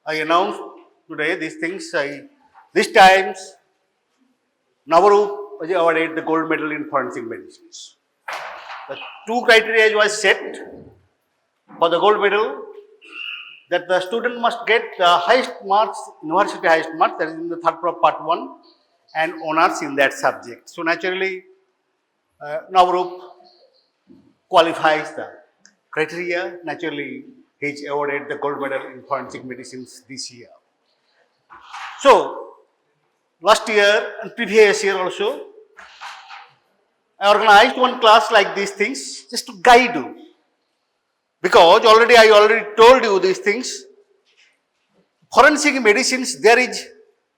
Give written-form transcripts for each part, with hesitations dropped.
I announced today these things. This times Navarup was awarded the gold medal in forensic medicines. The two criteria was set for the gold medal, that the student must get the highest marks, university highest marks, that is in the third part 1, and honors in that subject. So naturally, Navarup qualifies the criteria. Naturally, he is awarded the gold medal in forensic medicines this year. So, last year and previous year also, I organized one class like these things just to guide you. Because I already told you these things. Forensic medicines, there is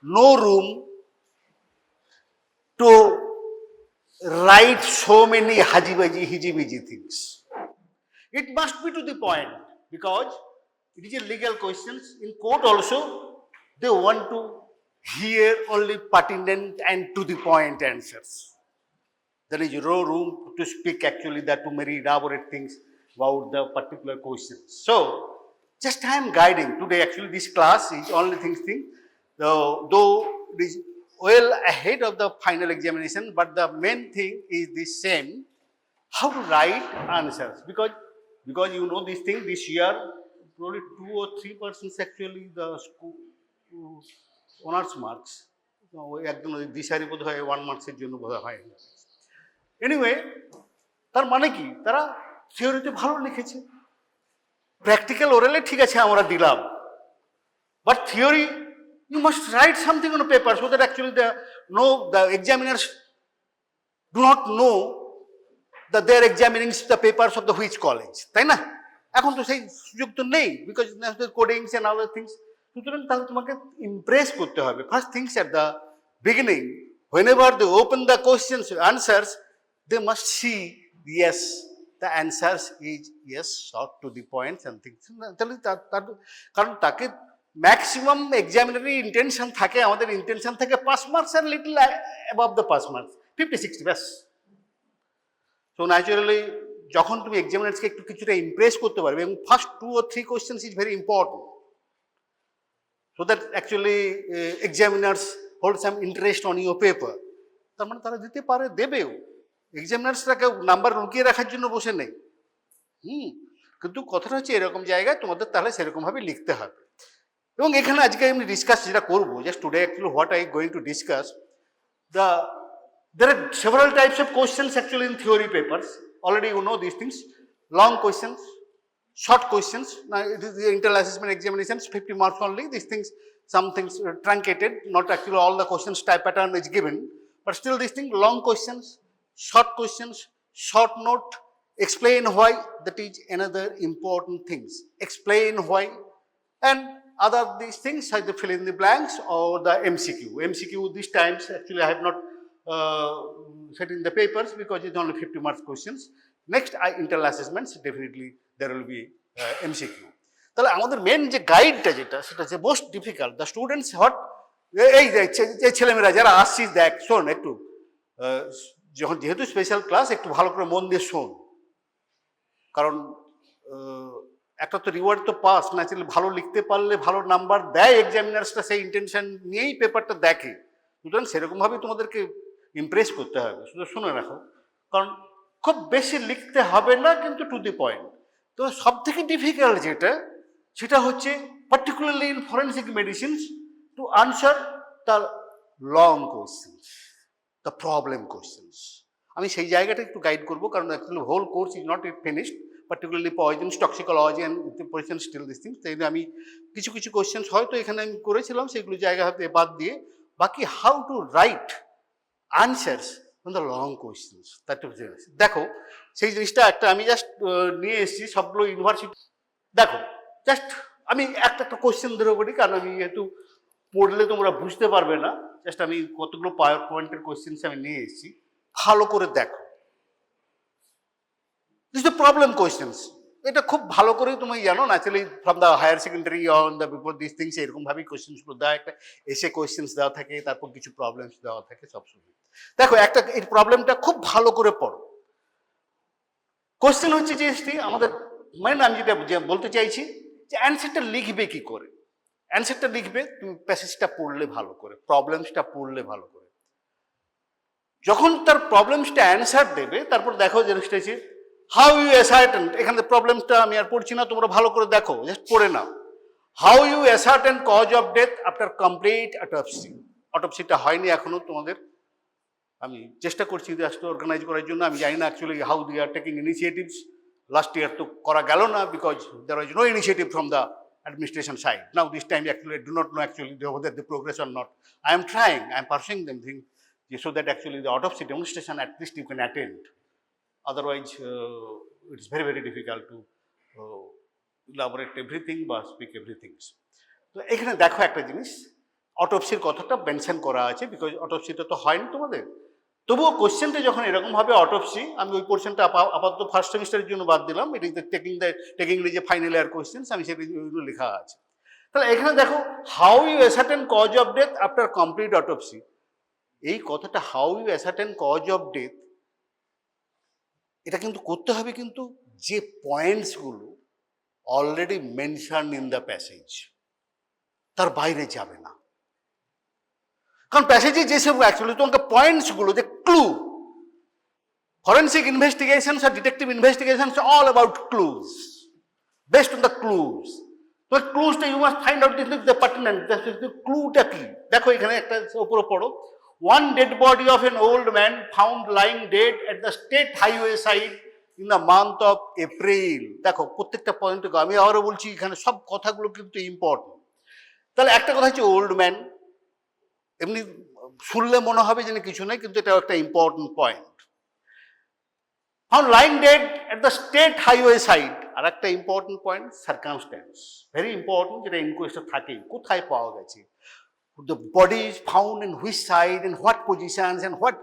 no room to write so many haji-baji, hiji-biji things. It must be to the point, because it is a legal questions. In court also, they want to hear only pertinent and to the point answers. There is no room to speak actually that to very elaborate things about the particular questions. So, just I am guiding today. Actually, this class is only thing, though it is well ahead of the final examination, but the main thing is the same: how to write answers. Because you know this thing, this year probably 2 or 3% actually the school honors marks. This year 1 marks হয় anyway, তার মানে কি তারা থিওরিতে ভালো লিখেছে, practical ওরালে ঠিক আছে আমরা দিলাম, but theory you must write something on a paper so that actually the examiners do not know that they are examining the papers of the which college, তাই না? এখন তো সেই সুযোগ তো নেই, বিকজ কোডিংস এন্ড আদার থিংস। সুতরাং তাহলে তোমাকে ইমপ্রেস করতে হবে। First things at the beginning, whenever they open the questions answers, they must see yes, the answers is yes, short to the points and things. তাহলে কারণ তাকে ম্যাক্সিমাম এক্সামিনারি ইন্টেনশন থাকে, আমাদের ইন্টেনশন থাকে পাস মার্কস আর little above the pass marks, 50-60 ব্যাস। So naturally যখন তুমি এক্সামিনার্সকে একটু কিছুটা ইমপ্রেস করতে পারবে, এবং first 2 or 3 questions is very important, so that actually examiners hold some interest on your paper. তার মানে তারা দিতে পারে, দেবেও। এক্সামিনার্সরা কেউ নাম্বার লুকিয়ে রাখার জন্য বসে নেই। কিন্তু কথাটা হচ্ছে এরকম জায়গায় তোমাদের তাহলে সেরকমভাবে লিখতে হবে। এবং এখানে আজকে আমি ডিসকাস যেটা করবো, just today actually what I going to discuss, there are several types of questions actually in theory papers. Already you know these things: long questions, short questions. Now it is the internal assessment examinations, 50 marks only. These things, some things truncated, not actually all the questions type pattern is given, but still these things: long questions, short questions, short note, explain why, that is another important things. Explain why, and other these things like the fill in the blanks or the MCQ. MCQ these times actually I have not set in the papers because it's only 50 marks questions. Next internal assessments, definitely there will be MCQ. তাহলে আমাদের main যে গাইডটা যেটা, সেটা হচ্ছে most difficult. The students hot, এই ছেলেমেয়েরা যারা আসছিস, দেখ শোন একটু, যখন যেহেতু স্পেশাল ক্লাস একটু ভালো করে মন দিয়ে শোন, কারণ একটা তো রিওয়ার্ড তো পাস, ন্যাচারালি ভালো লিখতে পারলে ভালো নাম্বার দেয় এক্সামিনার্সটা, সেই ইন্টেনশন নিয়েই পেপারটা দেখে। সুতরাং সেরকমভাবেই তোমাদেরকে ইমপ্রেস করতে হবে। শুধু শুনে রাখো, কারণ খুব বেশি লিখতে হবে না, কিন্তু টু দি পয়েন্ট। তো সব থেকে ডিফিকাল্ট যেটা, সেটা হচ্ছে particularly in forensic medicines to answer the long questions, the problem questions. আমি সেই জায়গাটা একটু গাইড করবো, কারণ actually whole course is not finished, particularly poisons, toxicology and the position still these things. তাই আমি কিছু কিছু কোয়েশ্চেন্স হয়তো এখানে আমি করেছিলাম, সেগুলো জায়গা হাতে বাদ দিয়ে বাকি how to right answers on the long questions, that দেখো সেই জিনিসটা একটা আমি জাস্ট নিয়ে এসেছি সবগুলো ইউনিভার্সিটি। দেখো জাস্ট আমি একটা কোয়েশ্চেন ধরে করি, কারণ আমি যেহেতু পড়লে তোমরা বুঝতে পারবে না, জাস্ট আমি কতগুলো পাওয়ার পয়েন্টের কোয়েশ্চেন্স আমি নিয়ে এসেছি, ভালো করে দেখো। This is the problem questions. এটা খুব ভালো করেই তুমি জানো, naturally from the higher secondary on the before this things এরকমভাবেই কোয়েশ্চেন্সগুলো দেওয়া, একটা এসে কোয়েশ্চেন্স দেওয়া থাকে, তারপর কিছু প্রবলেমস দেওয়া থাকে সবসময়। দেখো একটা এই প্রবলেমটা খুব ভালো করে পড়ো। কোয়েশ্চেন হচ্ছে যে আমাদের, মানে আমি যেটা বলতে চাইছি যে অ্যান্সারটা লিখবে কি করে। অ্যান্সারটা লিখবে, তুমি প্যাসেজটা পড়লে ভালো করে, প্রবলেমসটা পড়লে ভালো করে। যখন তার প্রবলেমসটা অ্যান্সার দেবে, তারপর দেখো জিনিসটা হচ্ছে হাউ ইউ অ্যাসার্টেন, এখানে প্রবলেমসটা আমি আর পড়ছি না, তোমরা ভালো করে দেখো, জাস্ট পড়ে নাও। How you ascertain cause of death after complete autopsy. অটোপসিটা হয়নি এখনো তোমাদের, আমি চেষ্টা করছি জাস্ট অর্গানাইজ করার জন্য। আমি জানি না actually how they are taking initiatives. Last year তো করা গেল না, because there was no initiative from the administration side. Now this time actually I do not know actually whether they progress or not. I am trying, I am pursuing them thing so that actually the autopsy demonstration at least you can attend. Otherwise it is very very difficult to elaborate everything বা speak everything. তো এখানে দেখো একটা জিনিস, অটোপসির কথাটা mention করা আছে, because অটোপসিটা তো হয়নি তোমাদের। তবুও কোশ্চেনটা যখন এরকম হবে অটোপসি, আমি ওই পোর্শনটা আপাতত ফার্স্ট সেমিস্টারের জন্য বাদ দিলাম, ইট ইজ টেকিং যে ফাইনাল ইয়ার কোশ্চেন্স, আমি সেগুলো লেখা আছে। তাহলে এখানে দেখো how you ascertain cause of death after complete autopsy. এই কথাটা how you ascertain cause of death, এটা কিন্তু করতে হবে কিন্তু যে পয়েন্টসগুলো already mention in the passage, তার বাইরে যাবে না। কারণ প্যাসেজে যেসব অ্যাকচুয়ালি তোমাকে পয়েন্টসগুলো, যে ক্লু, ফরেন্সিক ইনভেস্টিগেশনস আর detective investigations all about clues, based on the clues. তোমার ক্লুজটা you must find out the pertinent, ক্লুটা কি। দেখো এখানে একটা উপরে পড়ো, one dead body of an old man found lying dead at the state highway side in the month of April. দেখো প্রত্যেকটা পয়েন্ট, আমি আবারও বলছি এখানে সব কথাগুলো কিন্তু ইম্পর্টেন্ট। তাহলে একটা কথা হচ্ছে ওল্ড ম্যান, এমনি শুনলে মনে হবে যে কিছু নেই, কিন্তু এটা একটা important point. Found lying dead at the state highway side, আর একটা important point circumstances, very important, যেটা ইনকোয়েস্টে থাকে, কোথায় পাওয়া গেছে, the body is found in which side and what positions and what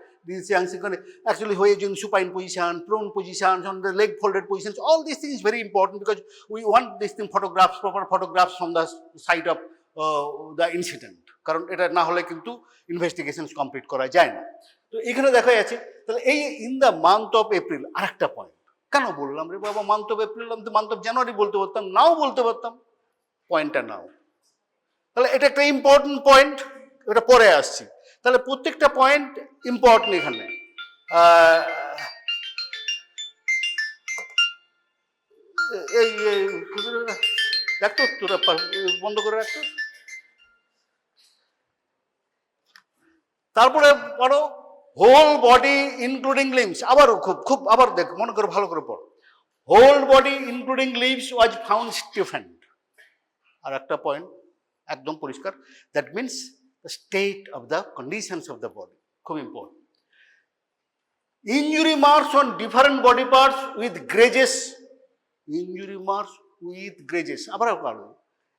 actually হয়ে in supine position, prone positions, on the leg folded positions. All these things is very important because we want this thing photographs, proper photographs from the site of the incident. কারণ এটা না হলে কিন্তু investigation complete করা যায় না। তো এখানে দেখা যাচ্ছে, তাহলে এই in the month of April, আরেকটা পয়েন্ট কেন বললাম রে বাবা মান্থ অফ এপ্রিল, আমি তো মান্থ অফ জানুয়ারি বলতে পারতাম, নাও বলতে পারতাম, পয়েন্টটা নাও। তাহলে এটা একটা ইম্পর্টেন্ট পয়েন্ট, এটা পরে আসছি। তাহলে প্রত্যেকটা পয়েন্ট ইম্পর্টেন্ট এখানে। এই দেখতো তোরা বন্ধ করে রাখতো। তারপরে পড়ো হোল বডি ইনক্লুডিং লিম্বস, আবার খুব আবার দেখ, মনে করে ভালো করে পড়ো, whole body including limbs was found stiffened. আর একটা পয়েন্ট একদম পরিষ্কার, that means the state of the conditions of the body, খুব important. Injury marks on different body parts with grazes, injury marks with grazes, আবার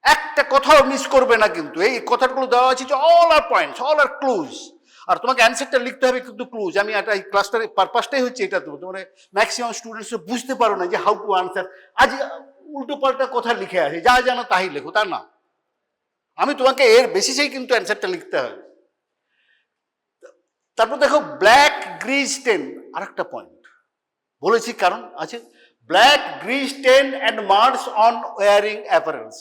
একটা কথাও miss করবে না কিন্তু, এই কথাগুলো দেওয়া আছে যে অল আর পয়েন্টস, অল আর ক্লুজ। আর তোমাকে অ্যান্সারটা লিখতে হবে কিন্তু ক্লুজ। আমি একটা এই ক্লাসটার পারপাসটাই হচ্ছে এটা, তো তোমরা ম্যাক্সিমাম স্টুডেন্টস বুঝতে পারো না যে হাউ টু আনসার, আজ উল্টো পাল্টা কথা লিখে আছে, যা জানো তাই লেখো, তা না, আমি তোমাকে এর বেসিসেই কিন্তু অ্যান্সারটা লিখতে হবে। তারপর দেখো ব্ল্যাক গ্রিজ স্টেন, আর একটা পয়েন্ট বলেছি কারণ আছে, black grease stain and marks on wearing apparels,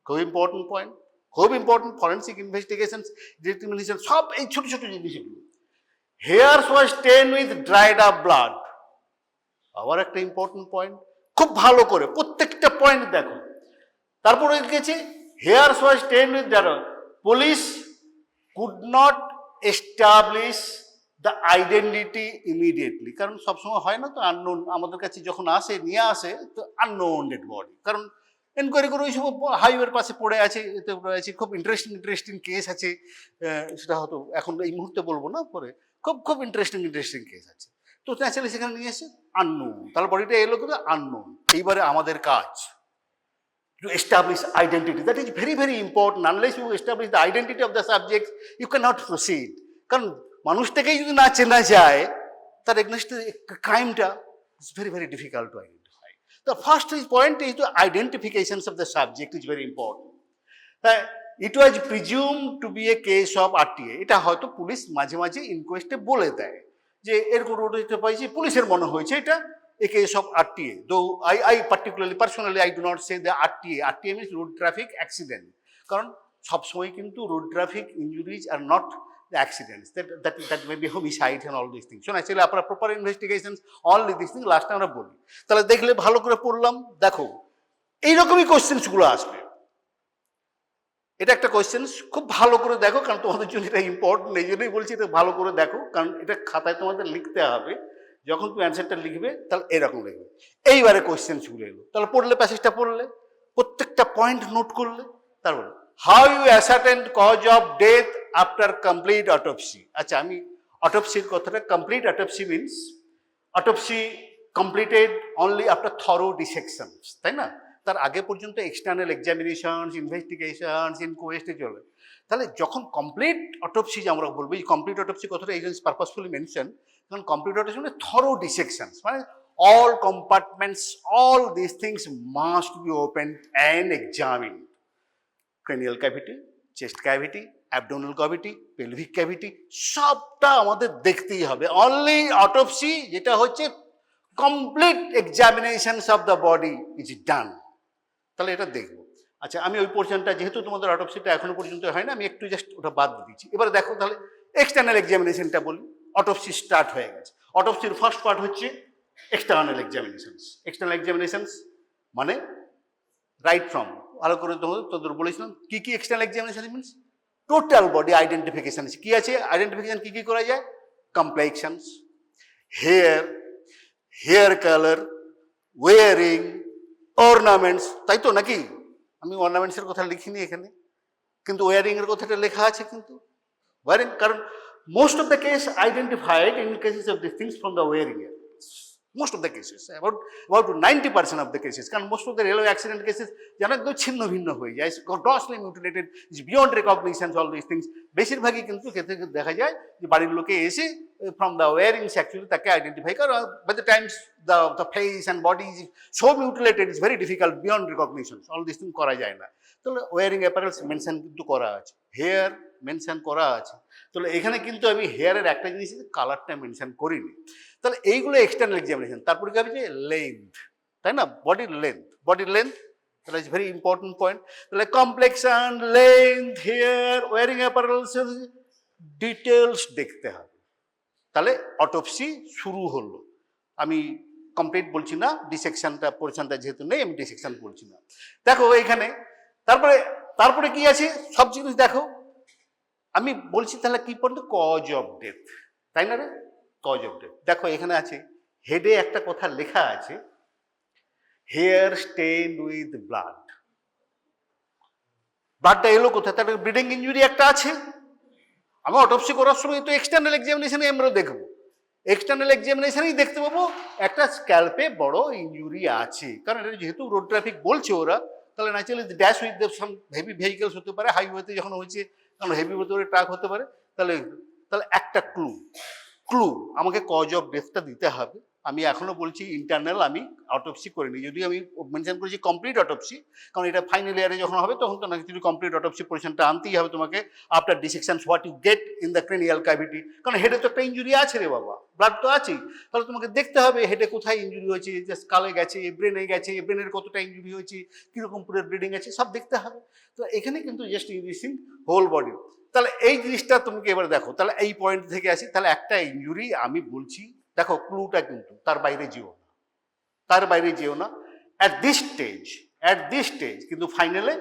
খুব ইম্পর্টেন্ট পয়েন্ট, খুব ইম্পর্টেন্ট। ফরেন্সিক ইনভেস্টিগেশন, ডিটেকটিভ, সব এই ছোট ছোট জিনিসগুলো। Hairs was stain with dried up blood, আবার একটা ইম্পর্টেন্ট পয়েন্ট, খুব ভালো করে প্রত্যেকটা পয়েন্ট দেখো। তারপরে গেছে hairs was stained with blood. Police could not establish the identity immediately, কারণ সবসময় হয় না তো, আননোন আমাদের কাছে যখন আসে, নিয়ে আসে তো আননোন ডেড বডি, কারণ এনকোয়ারি করে ওই সব হাইওয়ের পাশে পড়ে আছে, এতে আছে, খুব ইন্টারেস্টিং কেস আছে, সেটা হয়তো এখন এই মুহূর্তে বলবো না, পরে খুব ইন্টারেস্টিং কেস আছে। তো ন্যাচারালি সেখানে নিয়ে এসে আননোন, তাহলে বডিটা এলো কিন্তু আননোন। এইবারে আমাদের কাজ to establish identity, that is very very important. Unless you establish the identity of the subject, you cannot proceed. কারণ মানুষটাকেই যদি না চেনা যায়, তার এগেইনস্ট ক্রাইমটা is very very difficult to identify. The first point is the identifications of the subject is very important. It was presumed to be a case of RTA. এটা হয়তো police মাঝে মাঝে ইনকোয়েস্টে বলে দেয় যে এরকম রোড হতে পাইছে, পুলিশের মনে হয়েছে এটা a case of RTA. Though I particularly, personally, I do not say the RTA. RTA means road traffic accident. কারণ সবসময় কিন্তু road traffic injuries are not the accidents that may be homicide and all these things. So actually আপনার proper investigations all these things last time আমরা বলি, তাহলে দেখলে ভালো করে পড়লাম। দেখো এইরকমই কোশ্চেন্স গুলো আসবে, এটা একটা কোশ্চেন্স খুব ভালো করে দেখো, কারণ তোমাদের জন্য এটা ইম্পর্টেন্ট, এই জন্যই বলছি এটা ভালো করে দেখো, কারণ এটা খাতায় তোমাদের লিখতে হবে। যখন তুমি অ্যান্সারটা লিখবে তাহলে এরকম লিখবে। এইবারে কোশ্চেন্স গুলো এলো, তাহলে পড়লে প্যাসেজটা পড়লে, প্রত্যেকটা পয়েন্ট নোট করলে, তারপর how you ascertain cause of death after complete autopsy. আচ্ছা, আমি অটোপসির কথাটা, complete autopsy means autopsy completed only after thorough dissections, তাই না? তার আগে পর্যন্ত এক্সটার্নাল এক্সামিনেশনস, ইনভেস্টিগেশনস, ইনকোয়েস্টে চলে। তাহলে যখন কমপ্লিট অটোপসি যে আমরা বলবো, এই কমপ্লিট অটোপসি কথাটা এই জন্য পারপাসফুলি মেনশন, কারণ কমপ্লিট অটোপসি মানে থরো ডিসেকশনস, মানে all compartments, all these things must be opened and examined. Cranial cavity, chest cavity, abdominal cavity, pelvic cavity, সবটা আমাদের দেখতেই হবে। অনলি অটোপসি যেটা হচ্ছে complete examinations of the body is done, তাহলে এটা দেখবো। আচ্ছা, আমি ওই পোর্শনটা, যেহেতু তোমাদের অটোপসিটা এখনো পর্যন্ত হয় না, আমি একটু জাস্ট ওটা বাদ দিয়ে দিচ্ছি। এবার দেখো তাহলে এক্সটার্নাল এক্সামিনেশনটা বলি। অটোপসি স্টার্ট হয়ে গেছে। অটোপসির ফার্স্ট পার্ট হচ্ছে এক্সটার্নাল এক্সামিনেশনস। এক্সটার্নাল এক্সামিনেশনস মানে রাইট ফ্রম, আরো করে তোদের বলেছিলাম কি কি external examination means total body identification. কি আছে আইডেন্টিফিকেশন, কি কি করা যায়? Complexions, hair, hair colour, wearing, ornaments, তাই তো নাকি? আমি অর্নামেন্টসের কথা লিখিনি এখানে, কিন্তু ওয়ারিং এর কথাটা লেখা আছে। কিন্তু ওয়ারিং, কারণ most of the case identified in cases of this things from the wearing এর, most of the cases, about 90% of the cases, কারণ most of the railway accident cases যেন একদম ছিন্ন ভিন্ন হয়ে যায়, grossly mutilated, is beyond recognition, all these things। বেশিরভাগই কিন্তু ক্ষেত্রে দেখা যায় যে বাড়ির লোকে এসে from the wearings actually তাকে আইডেন্টিফাই করে। by the times the face and body is so mutilated, it's very difficult, beyond recognition, all these things করা যায় না। তাহলে ওয়ারিং অ্যাপারেলস মেনশন কিন্তু করা আছে, হেয়ার মেনশন করা আছে। তাহলে এখানে কিন্তু আমি হেয়ারের একটা জিনিস কালারটা মেনশন করিনি। তাহলে এইগুলো এক্সটার্নাল এক্সামিনেশন। তারপরে কি হবে যে লেন্থ, তাই না? বডির লেন্থ, বডির লেন্থ, তাহলে ইজ ভেরি ইম্পর্টেন্ট পয়েন্ট। তাহলে complexion, length, hair, wearing apparels details দেখতে হবে। তাহলে অটোপসি শুরু হলো। আমি কমপ্লিট বলছি না, ডিসেকশনটা পোর্শনটা যেহেতু নেই, আমি ডিসেকশন বলছি না। দেখো এখানে তারপরে কি আছে সব জিনিস দেখো। আমি বলছি তাহলে কি পড়তো, কজ অফ ডেথ, তাই না রে? কজ অফ ডেথ দেখো এখানে আছে, হেডে একটা কথা লেখা আছে, হেয়ার স্টেইনড উইথ ব্লাড। ব্লাডটা এলো কোথায়? তার ব্লিডিং ইনজুরি একটা আছে। আমি অটোপসি করার সময় তো এক্সটার্নাল এক্সামিনেশনে আমরা দেখবো, এক্সটার্নাল এক্সামিনেশনেই দেখতে পাবো একটা স্ক্যাল্পে বড় ইনজুরি আছে। কারণ এটা যেহেতু রোড ট্রাফিক বলছে ওরা, তাহলে naturally dash with some heavy vehicles হতে পারে, হাইওয়েতে যখন হয়েছে, কারণ হেভি হতে পারে, ট্রাক হতে পারে। তাহলে একটা ক্লু আমাকে কজ অফ ডেথটা দিতে হবে। আমি এখনো বলছি ইন্টারনাল আমি অটোপসি করিনি, যদি আমি মেনশন করেছি কমপ্লিট অটোপসি, কারণ এটা ফাইনাল ইয়ারে যখন হবে তখন তো নাকি তুমি কমপ্লিট অটোপসি পোর্শনটা আনতেই হবে তোমাকে, after dissections what you get in the cranial cavity. কারণ হেডে তো একটা ইঞ্জুরি আছে রে বাবা, ব্লাড তো আছেই, তাহলে তোমাকে দেখতে হবে হেডে কোথায় ইঞ্জুরি হয়েছে, যে স্কালে গেছে, ব্রেনে গেছে, ব্রেনের কতটা ইঞ্জুরি হয়েছে, কিরকম পুরো ব্লিডিং আছে, সব দেখতে হবে। তো এখানে কিন্তু জাস্ট ইউজিং হোল বডি। তাহলে এই জিনিসটা তুমি এবার দেখো, তাহলে এই পয়েন্ট থেকে আসি। তাহলে একটা ইনজুরি আমি বলছি, দেখো ক্লুটা কিন্তু তার বাইরে যেও না, তার বাইরে যেও না অ্যাট দিস স্টেজ, কিন্তু ফাইনালে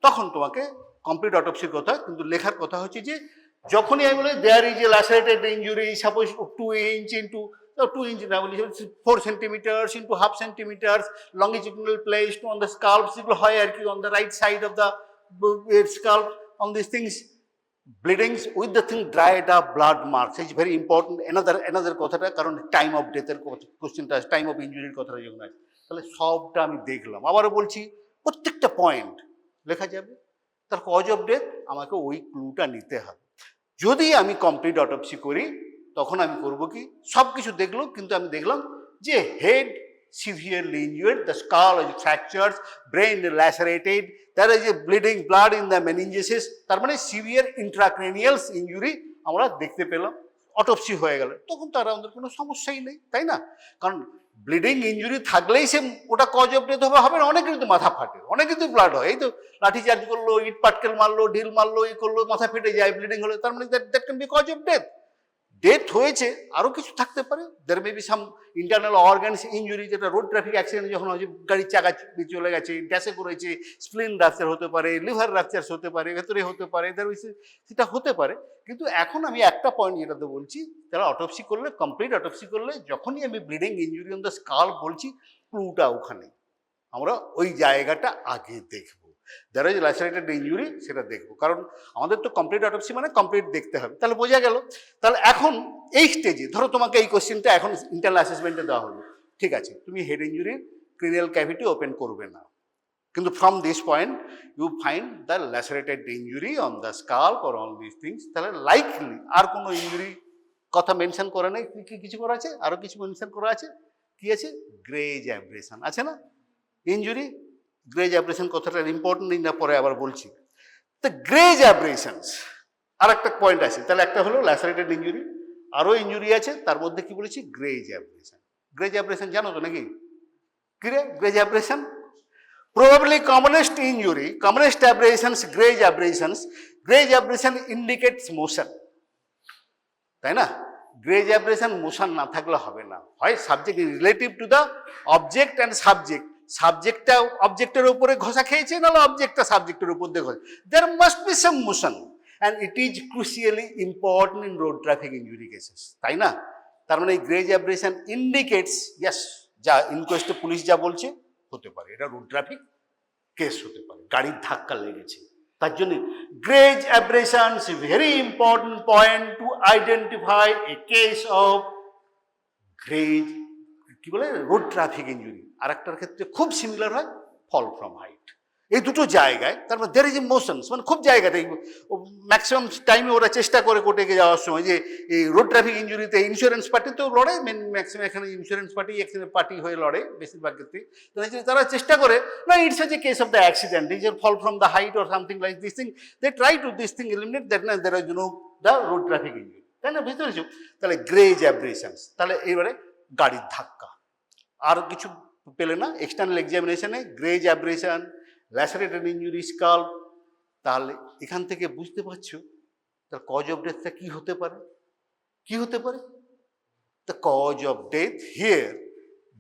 তখন তোমাকে কমপ্লিট অটোপসির কথা কিন্তু লেখার কথা হচ্ছে যে যখনই আমি বলি there is a lacerated injury, suppose 2 inch into 2 inch না বলি 4 centimetres into half centimetres longitudinal place on the scalp, যেগুলো হয় আর কি on the right side of the scalp, on this things, bleedings with the thing dried up blood marks is very important। another কথাটা, কারণ time of ডেথের কোশ্চেনটা, time of ইনজুরির কথাটা যখন আছে, তাহলে সবটা আমি দেখলাম। আবারও বলছি প্রত্যেকটা পয়েন্ট লেখা যাবে। তার কজ অফ ডেথ আমাকে ওই ক্লুটা নিতে হবে। যদি আমি কমপ্লিট অটোপসি করি তখন আমি করব কি, সব কিছু দেখলো, কিন্তু আমি দেখলাম যে head severely injured, the skull is fractured, brain lacerated, there is a bleeding blood in the meninges, তার মানে সিভিয়ার ইন্ট্রাক্রেনিয়াল ইনজুরি আমরা দেখতে পেলাম, অটোপসি হয়ে গেল, তখন তার আমাদের কোনো সমস্যাই নেই, তাই না? কারণ ব্লিডিং ইঞ্জুরি থাকলেই সে ওটা কজ অফ ডেথ হবে না, অনেক কিন্তু মাথা ফাটে, অনেক কিন্তু ব্লাড হয়, এই তো লাঠি চার্জ করলো, ইট পাটকেল মারলো, ঢিল মারলো, এই করলো, মাথা ফেটে যায়, ব্লিডিং হলো, তার মানে that can be cause of death. Death হয়েছে আরো কিছু থাকতে পারে, there may be some internal organs injury, যেটা রোড ট্রাফিক অ্যাক্সিডেন্ট যখন হয়েছে, গাড়ির চাকা চলে গেছে, গ্যাসে করেছে, স্প্লিন রাপচার হতে পারে, লিভার রাপচার হতে পারে, ভেতরে হতে পারে, সেটা হতে পারে। কিন্তু এখন আমি একটা পয়েন্ট যেটাতে বলছি, যারা অটোপসি করলে, কমপ্লিট অটোপসি করলে, যখনই আমি bleeding injury on the skull বলছি, ক্লুটা ওখানে, আমরা ওই জায়গাটা আগে দেখব। যারা ল্যাসারেটেড ইঞ্জুরি সেটা দেখবো, কারণ আমাদের তো কমপ্লিট অটোপসি মানে কমপ্লিট দেখতে হবে, তাহলে বোঝা গেল। তাহলে এখন এই স্টেজে ধরো তোমাকে এই কোশ্চেনটা এখন ইন্টারনাল অ্যাসেসমেন্টে দেওয়া হলো, ঠিক আছে, তুমি হেড ইঞ্জুরির ক্রিনিয়াল ক্যাভিটি ওপেন করবে না, কিন্তু from this point you find the lacerated injury on the scalp or on this things, তাহলে লাইকলি আর কোনো ইঞ্জুরি কথা মেনশন করা নেই, কিছু করা আছে, আরো কিছু মেনশন করা আছে, কি আছে, গ্রেজ অ্যাব্রেশন আছে না, ইঞ্জুরি গ্রেজ অ্যাব্রেশন কথাটা ইম্পর্টেন্ট না, পরে আবার বলছি। তো গ্রেজ অ্যাব্রেশনস আর একটা পয়েন্ট আছে, তাহলে একটা হলো ল্যাসারেটেড ইঞ্জুরি, আরো ইঞ্জুরি আছে, তার মধ্যে কি বলেছি, গ্রেজ অ্যাব্রেশন। গ্রেজ অ্যাব্রেশন জানো তো নাকি, কি রে grace abrasion? Probably commonest injury, commonest abrasions, graze abrasions. Graze abrasion indicates motion, তাই না? গ্রেজ অ্যাব্রেশন মোশন না থাকলে হবে না, হয় subject relative to the object and subject, সাবজেক্টটা অবজেক্টের উপরে ঘষা খেয়েছে, নাহলে অবজেক্টটা সাবজেক্টের উপর দিয়ে ঘষা, there must be some motion, and it is crucially important in road traffic injury cases, তাই না? তার মানে এই গ্রেজ অ্যাব্রেশন ইন্ডিকেটস, ইয়েস, যা ইনকোয়েস্টে পুলিশ যা বলছে হতে পারে, এটা রোড ট্রাফিক কেস হতে পারে, গাড়ির ধাক্কা লেগেছে, তার জন্য graze abrasions very important point to identify a case of graze, কি বলে, রোড ট্রাফিক ইঞ্জুরি। আর একটার ক্ষেত্রে খুব সিমিলার হয়, ফল ফ্রম হাইট। এই দুটো জায়গায় তার মানে দের ইজ ইমোশনস, মানে খুব জায়গাতে ম্যাক্সিমাম টাইমে ওরা চেষ্টা করে কোর্টে যাওয়ার সময় যে এই রোড ট্রাফিক ইঞ্জুরিতে ইন্স্যুরেন্স পার্টি তো লড়ে, ম্যাক্সিমাম এখানে ইন্স্যুরেন্স পার্টি হয়ে লড়ে বেশিরভাগ ক্ষেত্রে, তারা চেষ্টা করে না, it's a case of the accident, is a fall from the height or something like this thing, they try to this thing eliminate that না there is no the road traffic injury, তাই না? বুঝতে পেরেছো? তাহলে grace অ্যাব্রেশনস, তাহলে এবারে গাড়ির ধাক্কা, আর কিছু পেলে না এক্সটার্নাল এক্সামিনেশনে, graze abrasion, lacerated injury, scalp, তাহলে এখান থেকে বুঝতে পারছো তার কজ অফ ডেথটা কি হতে পারে, কি হতে পারে? The cause of death here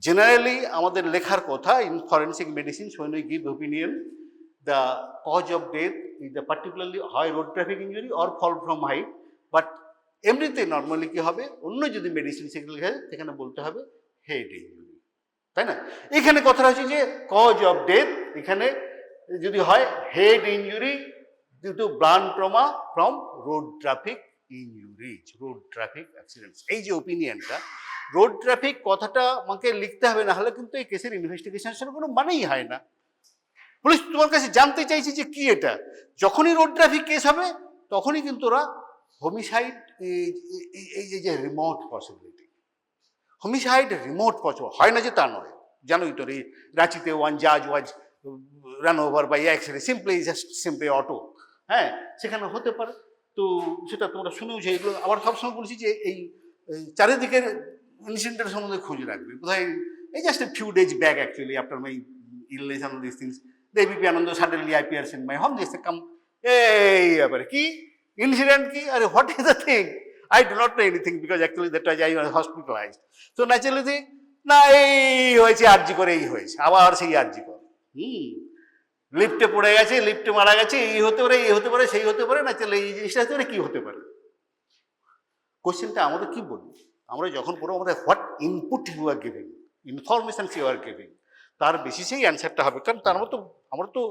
generally আমাদের লেখার কথা in forensic medicine, when we give opinion, the cause of death is the particularly হয় road traffic injury or fall from height, but এমনিতে নর্মালি কি হবে, অন্য যদি মেডিসিন সেখানে বলতে হবে হেড ইঞ্জুরি, তাই না? এখানে কথাটা হচ্ছে যে কজ অফ ডেথ এখানে যদি হয় head injury due to blunt trauma from road traffic injuries, road traffic accidents. এই যে ওপিনিয়নটা, রোড ট্রাফিক কথাটা আমাকে লিখতে হবে, না হলে কিন্তু এই কেসের ইনভেস্টিগেশনের কোনো মানেই হয় না। পুলিশ তোমার কাছে জানতে চাইছে যে কি এটা, যখনই রোড ট্রাফিক কেস হবে তখনই কিন্তু ওরা হোমিসাইড, এই যে remote possibility, homicide remote possible হয় না যে তা নয়, জানোই তো, এই রাঁচিতে ওয়ান জাজ was run over by accident, simply auto, হ্যাঁ, সেখানে হতে পারে। তো সেটা তোমরা শুনেওছো, এগুলো আবার সবসময় বলছি যে এই চারিদিকের ইনসিডেন্টের সম্বন্ধে খোঁজ রাখবে। কোথায় এই just a few days back actually after my illness and this things, Devi Anand suddenly appears in my home, this come, এই ব্যাপারে কি ইনসিডেন্ট কি, আরে what is the thing, I do not know anything because actually that time I was hospitalized. So naturally, না এই হয়েছে আরজি করে, এই হয়েছে আবার সেই আরজি করে, লিফটে পড়ে গেছে, লিফটে মারা গেছে, এই হতে পারে, এই হতে পারে, সেই হতে পারে, না চলে এই জিনিসটা হতে পারে, কি হতে পারে? কোশ্চেনটা আমাদের কি বলি, আমরা যখন পড়বো আমাদের what input you are giving, information you are giving, তার বেসিসেই অ্যান্সারটা হবে। কারণ তার মতো আমরা তো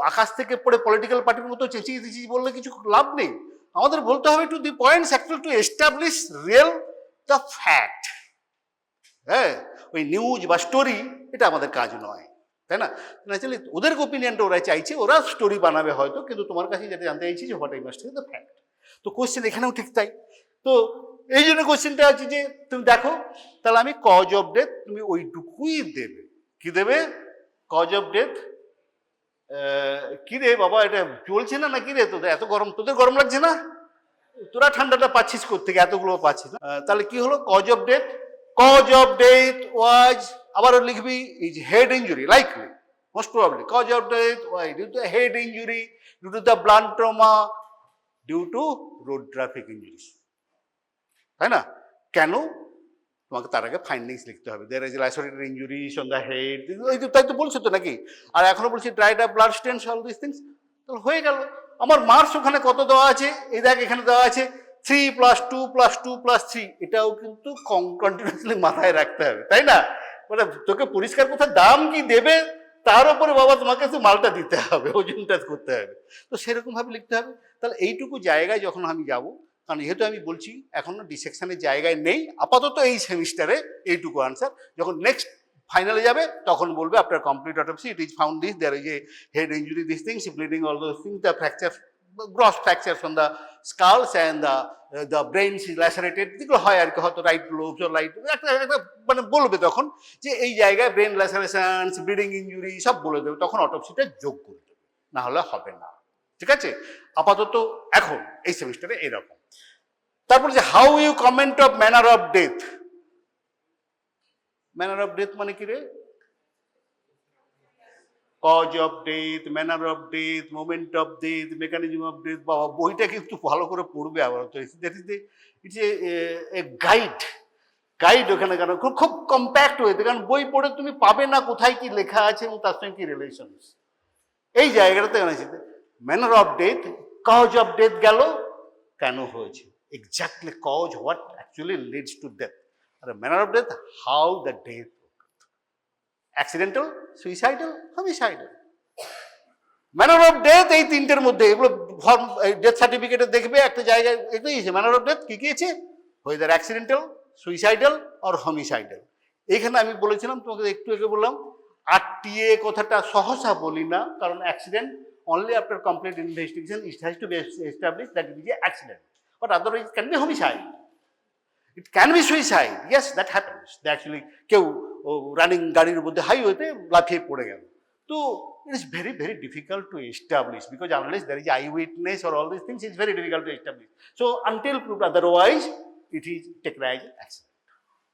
আকাশ থেকে পড়ে পলিটিক্যাল পার্টির মতো চেঁচিয়ে চেঁচিয়ে বললে কিছু লাভ নেই, আমাদের বলতে হবে to the points, actually to establish real the fact. হ্যাঁ, ওই নিউজ বা স্টোরি এটা আমাদের কাজ নয়, তাই না? অ্যাকচুয়ালি ওদের ওপিনিয়নটা ওরা চাইছে, ওরা স্টোরি বানাবে হয়তো, কিন্তু তোমার কাছে যেটা জানতে চাইছি যে what I must the fact. তো কোশ্চেন এখানেও ঠিক তাই। তো এই জন্য কোশ্চেনটা আছে যে তুমি দেখো, তাহলে আমি কজ অফ ডেথ তুমি ওইটুকুই দেবে, কি দেবে, কজ অফ ডেথ। কি রে বাবা, এটা চলছে না নাকি রে, তোদের এত গরম, তোদের গরম লাগছে না, তোরা ঠান্ডাটা পাচ্ছিস কোত্থেকে, এতগুলো পাচ্ছিস না? তাহলে কি হলো, cause of death, cause of death was, আবার লিখবি, is head injury, likely, most probably, cause of death was due to head injury, due to the blunt trauma, due to road traffic injuries, তাই না? কেন? তোমাকে তার আগে findings লিখতে হবে। There is lacerated injuries on the head, তাই তো বলছো তো নাকি? আর এখনো বলছি dried up blood stains, all this things. তাহলে হয়ে গেল। আমার মার্কস ওখানে কত দেওয়া আছে? এই দেখ এখানে দেওয়া আছে 3 + 2 + 2 + 3। এটাও কিন্তু কন্টিনিউয়াসলি মাথায় রাখতে হবে, তাই না? মানে তোকে পরিষ্কার কথা দাম কি দেবে তার উপরে বাবা তোমাকে মালটা দিতে হবে, ওজনটা করতে হবে। তো সেরকম ভাবে লিখতে হবে। তাহলে এইটুকু জায়গায় যখন আমি যাব, কারণ যেহেতু আমি বলছি এখনো ডিসেকশনের জায়গায় নেই আপাতত এই সেমিস্টারে, এইটুকু আনসার। যখন নেক্সট ফাইনালে যাবে তখন বলবে after complete autopsy it is found this, there is a head injury, this things, bleeding, all those things, the fracture, gross fracture from the skulls and the brains is lacerated, যেগুলো হয় আর কি, হয়তো right lobes or right, একটা মানে বলবে তখন যে এই জায়গায় ব্রেন ল্যাসারেশনস, ব্লিডিং ইঞ্জুরি সব বলে দেবে, তখন অটোপসিটা যোগ করে দেবে, না হলে হবে না। ঠিক আছে? আপাতত এখন এই সেমিস্টারে এরকম। তারপর যে how you comment of manner of death. Manner of death মানে কি রে? Cause of death, manner of death, moment of death, mechanism of death. বাবা বইটা কিন্তু ভালো করে পড়বে আবার। ইটস এ গাইড ওখানে, কেন খুব কম্প্যাক্ট হয়েছে, কারণ বই পড়ে তুমি পাবে না কোথায় কি লেখা আছে এবং তার সঙ্গে কি রিলেশন। এই জায়গাটাতে manner of death, cause of death গেল, কেন হয়েছে, exactly cause what actually leads to death. And the manner of death, how the death occurred. Accidental, suicidal, homicidal. Manner of death এই তিনটের মধ্যে, এগুলো ফর্ম ডেথ সার্টিফিকেটে দেখবে একটা জায়গায় এটাই আছে ম্যানার অফ ডেথ কি কি আছে, whether accidental, suicidal or homicidal। এইখানে আমি বলেছিলাম তোমাকে একটু আগে বললাম RTA কথাটা সহসা বলি না, কারণ accident only after complete investigation it has to be established that it is an accident, but otherwise it can be homicide, it can be suicide, yes that happens, they actually কেউ running গাড়ির মধ্যে হাইওয়েতে লাফিয়ে পড়ে গেল। তো it is very very difficult to establish, because unless there is eyewitness or all these things it's very difficult to establish, so until proved otherwise it is taken as accident,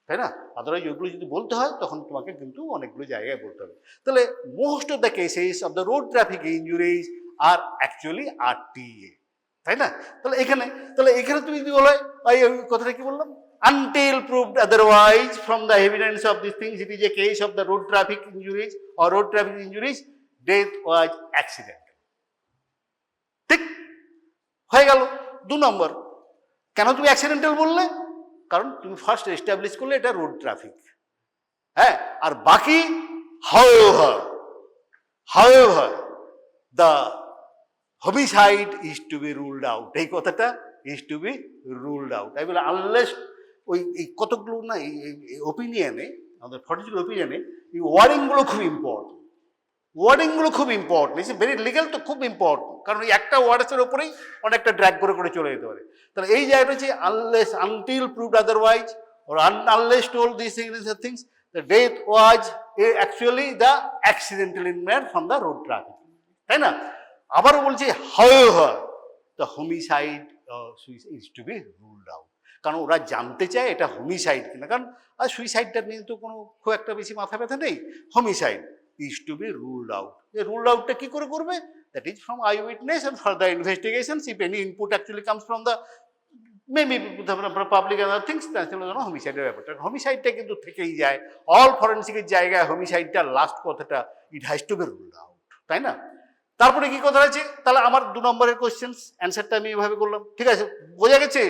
তাই না? Otherwise ওইগুলো যদি বলতে হয় তখন তোমাকে কিন্তু অনেকগুলো জায়গায় বলতে হবে। তাহলে most of the cases of the road traffic injuries আর অ্যাকচুয়ালি RTA, তাই না? তাহলে এখানে তুমি যদি বলো ওই কথাটা কি বললাম, until proved otherwise from the evidence of these things it is a case of the road traffic injuries or road traffic injuries, death was accidental। ঠিক হয়ে গেল। 2 নম্বর, কেন তুমি অ্যাক্সিডেন্টাল বললে? কারণ তুমি ফার্স্ট এস্টাবলিশ করলে এটা রোড ট্রাফিক, হ্যাঁ। আর বাকি however the homicide is to be ruled out, এই কথাটা is to be ruled out। I will unless ওই কতগুলো না ওপিনিয়নে, আমাদের 40 ওপিনিয়নে এই ওয়ার্ডিংগুলো খুব ইম্পর্টেন্ট, ওয়ার্ডিংগুলো খুব ইম্পর্টেন্ট, ইটস ভেরি লিগাল, তো খুব ইম্পর্টেন্ট, কারণ এই একটা ওয়ার্ডসের ওপরেই অনেকটা ড্র্যাগ করে চলে যেতে পারে। তাহলে এই জায়গাটা হচ্ছে unless, until proved otherwise or unless told these things, the death was actually the accidental injury from the road traffic, তাই না? আবারও বলছি however the homicide is to be ruled out, কারণ ওরা জানতে চায় এটা হোমিসাইড কিনা, কারণ আর সুইসাইডটা নিয়ে তো কোনো খুব একটা বেশি মাথা ব্যথা নেই। Homicide is to be ruled out। এই রুলড আউটটা কি করে করবে? That is from eyewitness and further investigations, if any input actually comes from the maybe the public and other things, তাহলে হোমিসাইডের ব্যাপারটা, হোমিসাইডটা কিন্তু থেকেই যায়, অল ফরেন্সিকের জায়গায় হোমিসাইডটা লাস্ট কথাটা it has to be ruled out, তাই না? তারপরে কি কথা আছে? তাহলে আমার 2 নম্বরের কোশ্চেন্স অ্যান্সারটা আমি এভাবে করলাম, ঠিক আছে? বোঝা গেছে?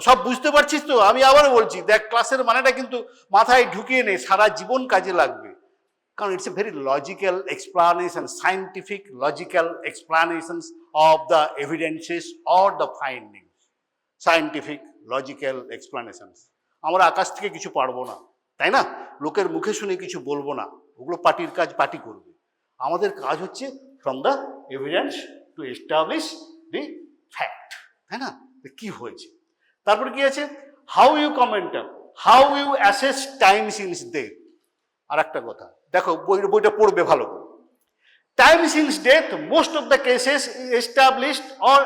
সব বুঝতে পারছিস তো? আমি আবারও বলছি, দেখ ক্লাসের মানেটা কিন্তু মাথায় ঢুকিয়ে নে, সারা জীবন কাজে লাগবে, কারণ it's a very logical explanation, scientific logical explanations of the evidences or the findings, scientific logical explanations. আমরা আকাশ থেকে কিছু পারবো না, তাই না? লোকের মুখে শুনে কিছু বলবো না, ওগুলো পার্টির কাজ পার্টি করবে। আমাদের কাজ হচ্ছে from the evidence to establish the fact, তাই না? কি হয়েছে। তারপরে কি আছে? How you comment, how you assess time since death. আর একটা কথা দেখো, বইটা পড়বে ভালো করে। Time since death most of the cases established or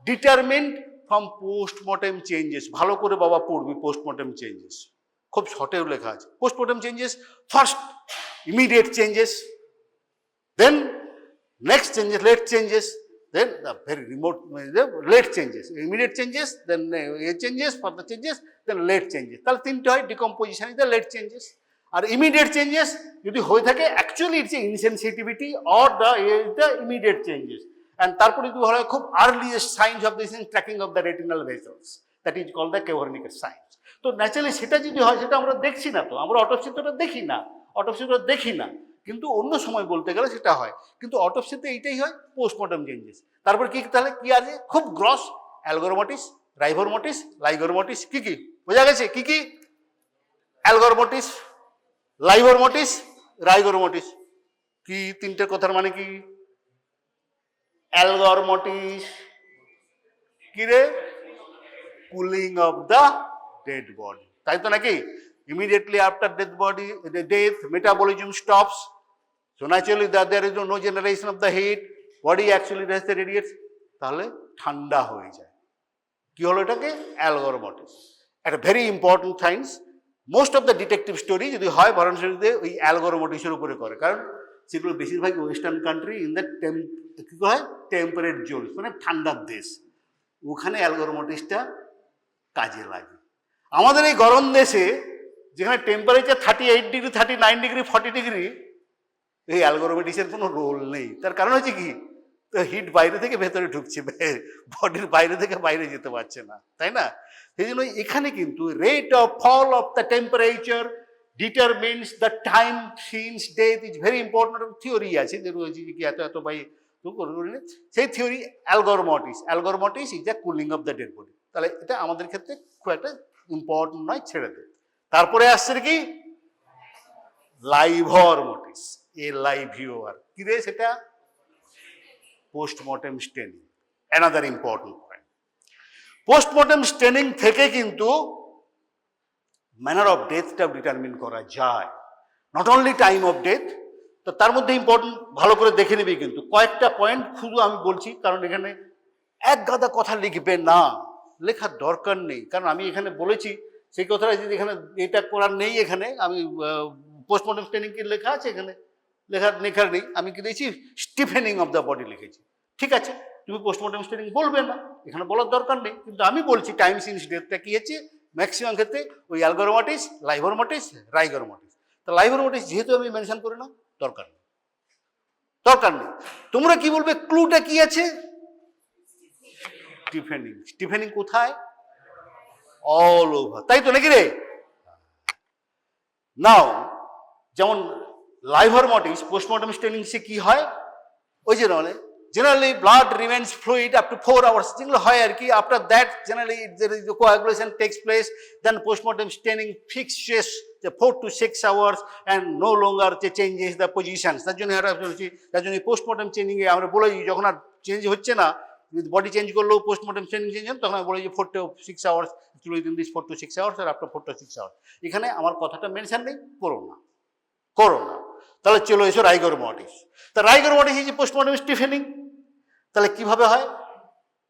determined from postmortem changes. ভালো করে বাবা পড়বি পোস্টমর্টেম চেঞ্জেস, খুব শর্টেও লেখা আছে। Postmortem changes, first immediate changes, then next changes, late changes, then the very remote, the late changes, immediate changes, then changes, further changes, then late changes. তাহলে তিনটে হয়, decomposition is the late changes. R immediate changes যদি হয়ে থাকে actually it's a insensitivity or the immediate changes. And তারপরে যদি হয় খুব earliest signs of this cracking of the retinal vessels, that is called the Wernicke signs. তো naturally সেটা যদি হয় সেটা আমরা দেখছি না, তো আমরা অটোপসিটা দেখি না, অটোপসিটা দেখি না, কিন্তু অন্য সময় বলতে গেলে সেটা হয়। কিন্তু অটোপসিতে এইটাই হয়, পোস্টমর্টম চেঞ্জেস। তারপর কি, তাহলে কি আছে খুব গ্রস, অ্যালগোরমোটিস, রাইভোরমোটিস, লাইগোরমোটিস, কি কি বোঝা গেছে? কি কি? অ্যালগোরমোটিস, লাইভোরমোটিস, রাইগোরমোটিস। কি তিনটে কথার মানে কি? অ্যালগোরমোটিস কি রে? Cooling of the dead body, তাই তো নাকি? Immediately after death, metabolism stops. So naturally there is no generation of the heat, body actually radiates, তাহলে ঠান্ডা হয়ে যায়। কি হলো এটাকে? অ্যালগোরমোটিস। একটা very important science. Most of the detective story যদি হয় বারাণসীতে ওই অ্যালগোরমোটিসের উপরে করে, কারণ সেগুলো বেশিরভাগ ওয়েস্টার্ন কান্ট্রি ইন দ্য কি হয় টেম্পারেট জোন, মানে ঠান্ডার দেশ, ওখানে অ্যালগোরমোটিসটা কাজে লাগে। আমাদের এই গরম দেশে যেখানে টেম্পারেচার 38 ডিগ্রি, 39 ডিগ্রি, 40 ডিগ্রি, এই অ্যালগোরমোটিসের কোনো রোল নেই। তার কারণ হচ্ছে কি, তো হিট বাইরে থেকে ভেতরে ঢুকছে, বডির বাইরে থেকে বাইরে যেতে পারছে না, তাই না? সেই জন্য এখানে কিন্তু rate of fall of the temperature determines the time since death is very important. Theory আছে যে রয়েছে কি এত বাই সেই theory algor mortis. Algor mortis is the cooling of the dead body. তাহলে এটা আমাদের ক্ষেত্রে খুব একটা ইম্পর্টেন্ট নয়, ছেড়ে দেয়। তারপরে আসছে কি লাইভরমোটিস, LIVOR, কি রে সেটা? Postmortem straining, another important point. Postmortem straining থেকে কিন্তু ম্যানার অফ ডেথটাও ডিটারমিন করা যায়, not only time of death. তো তার মধ্যে ইম্পর্টেন্ট ভালো করে দেখে নিবি, কিন্তু কয়েকটা পয়েন্ট শুধু আমি বলছি, কারণ এখানে এক গাদা কথা লিখবে না, লেখার দরকার নেই। কারণ আমি এখানে বলেছি সেই কথাটা যদি এখানে এটা করার নেই, এখানে আমি পোস্টমর্টম স্টেনিং কি লেখা আছে, এখানে লেখার নেই। আমি কি দিয়েছি? স্টিফেনিং অফ দ্য বডি লিখেছি। ঠিক আছে, তুমি পোস্টমর্টম স্টেনিং বলবে না, এখানে বলার দরকার নেই, কিন্তু আমি বলছি টাইম সিন্স ডেথটা কি হচ্ছে ম্যাক্সিমাম ক্ষেত্রে ওই অ্যালগোরমোটিস, লাইভরমোটিস, রাইগোরমোটিস। তো লাইভরমোটিস যেহেতু আমি মেনশন করি না, দরকার নেই, দরকার নেই। তোমরা কি বলবে ক্লুটা কি আছে? স্টিফেনিং। স্টিফেনিং কোথায়? অল ওভার, তাই তো নাকি রে? নাও যেমন লাইভরমোটিস পোস্টমর্টম স্টেনিং সে কি হয়, ওই যে নয় generally blood remains fluid up to 4 hours, যেগুলো হয় আর কি। After that generally coagulation takes place, then postmortem staining fixes 4 to 6 hours and no longer changes the positions। তার জন্য এটা বলছি, তার জন্য পোস্টমর্টম স্টেনিং এ আমরা বলে যখন আর চেঞ্জ হচ্ছে না, বডি চেঞ্জ করলেও পোস্টমর্টম স্টেনিং চেঞ্জ হয়, তখন আমি বলি যে 4 to 6 hours, within this 4 to 6 hours আর আফটার 4 to 6 hours। এখানে আমার কথাটা মেনশন নেই, করো না, করো না। তাহলে চলো এসো রাইগোরমোটিস। তা রাইগোরমোটিস এই যে পোস্টমর্টম স্টিফেনিং, তাহলে কিভাবে হয়?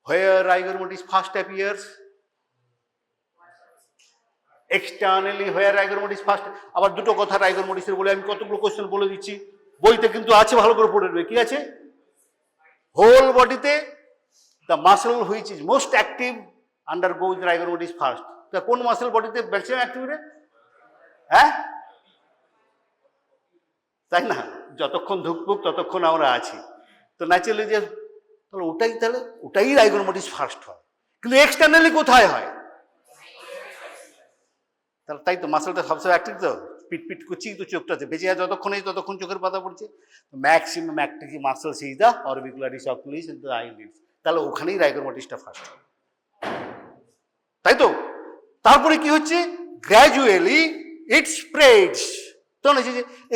হোয়ার রাইগোরমোটিস ফার্স্ট অ্যাপিয়ার্স এক্সটার্নালি, হোয়ার রাইগোরমোটিস ফার্স্ট। আবার দুটো কথা রাইগোরমোটিসের বলে আমি কতগুলো কোশ্চেন বলে দিচ্ছি, বইতে কিন্তু আছে, ভালো করে পড়ে নেবে। কি আছে? হোল বডিতে the muscle which is most active undergoes rigoromotis first। তা কোন মাসেল বডিতে ম্যাক্সিমাম অ্যাক্টিভ রে? হ্যাঁ, তাই না? যতক্ষণ ধুকপুক ততক্ষণ আমরা আছি। তো ন্যাচারালি যে তাহলে ওটাই রাইগোরমোটিস ফার্স্ট হয়, কিন্তু এক্সটার্নালি কোথায় হয়? তাহলে তাই তো মাসেলটা সবসময় অ্যাক্টিভ, তো পিট করছি, তো চোখটাতে বেঁচে যায় যতক্ষণ, ততক্ষণ চোখের পাতা পড়ছে। Maximum active muscles is the orbicularis oculi and the eyelids. তাহলে ওখানেই রাইগোরমোটিসটা ফার্স্ট, তাই তো? তারপরে কি হচ্ছে? Gradually it spreads. তো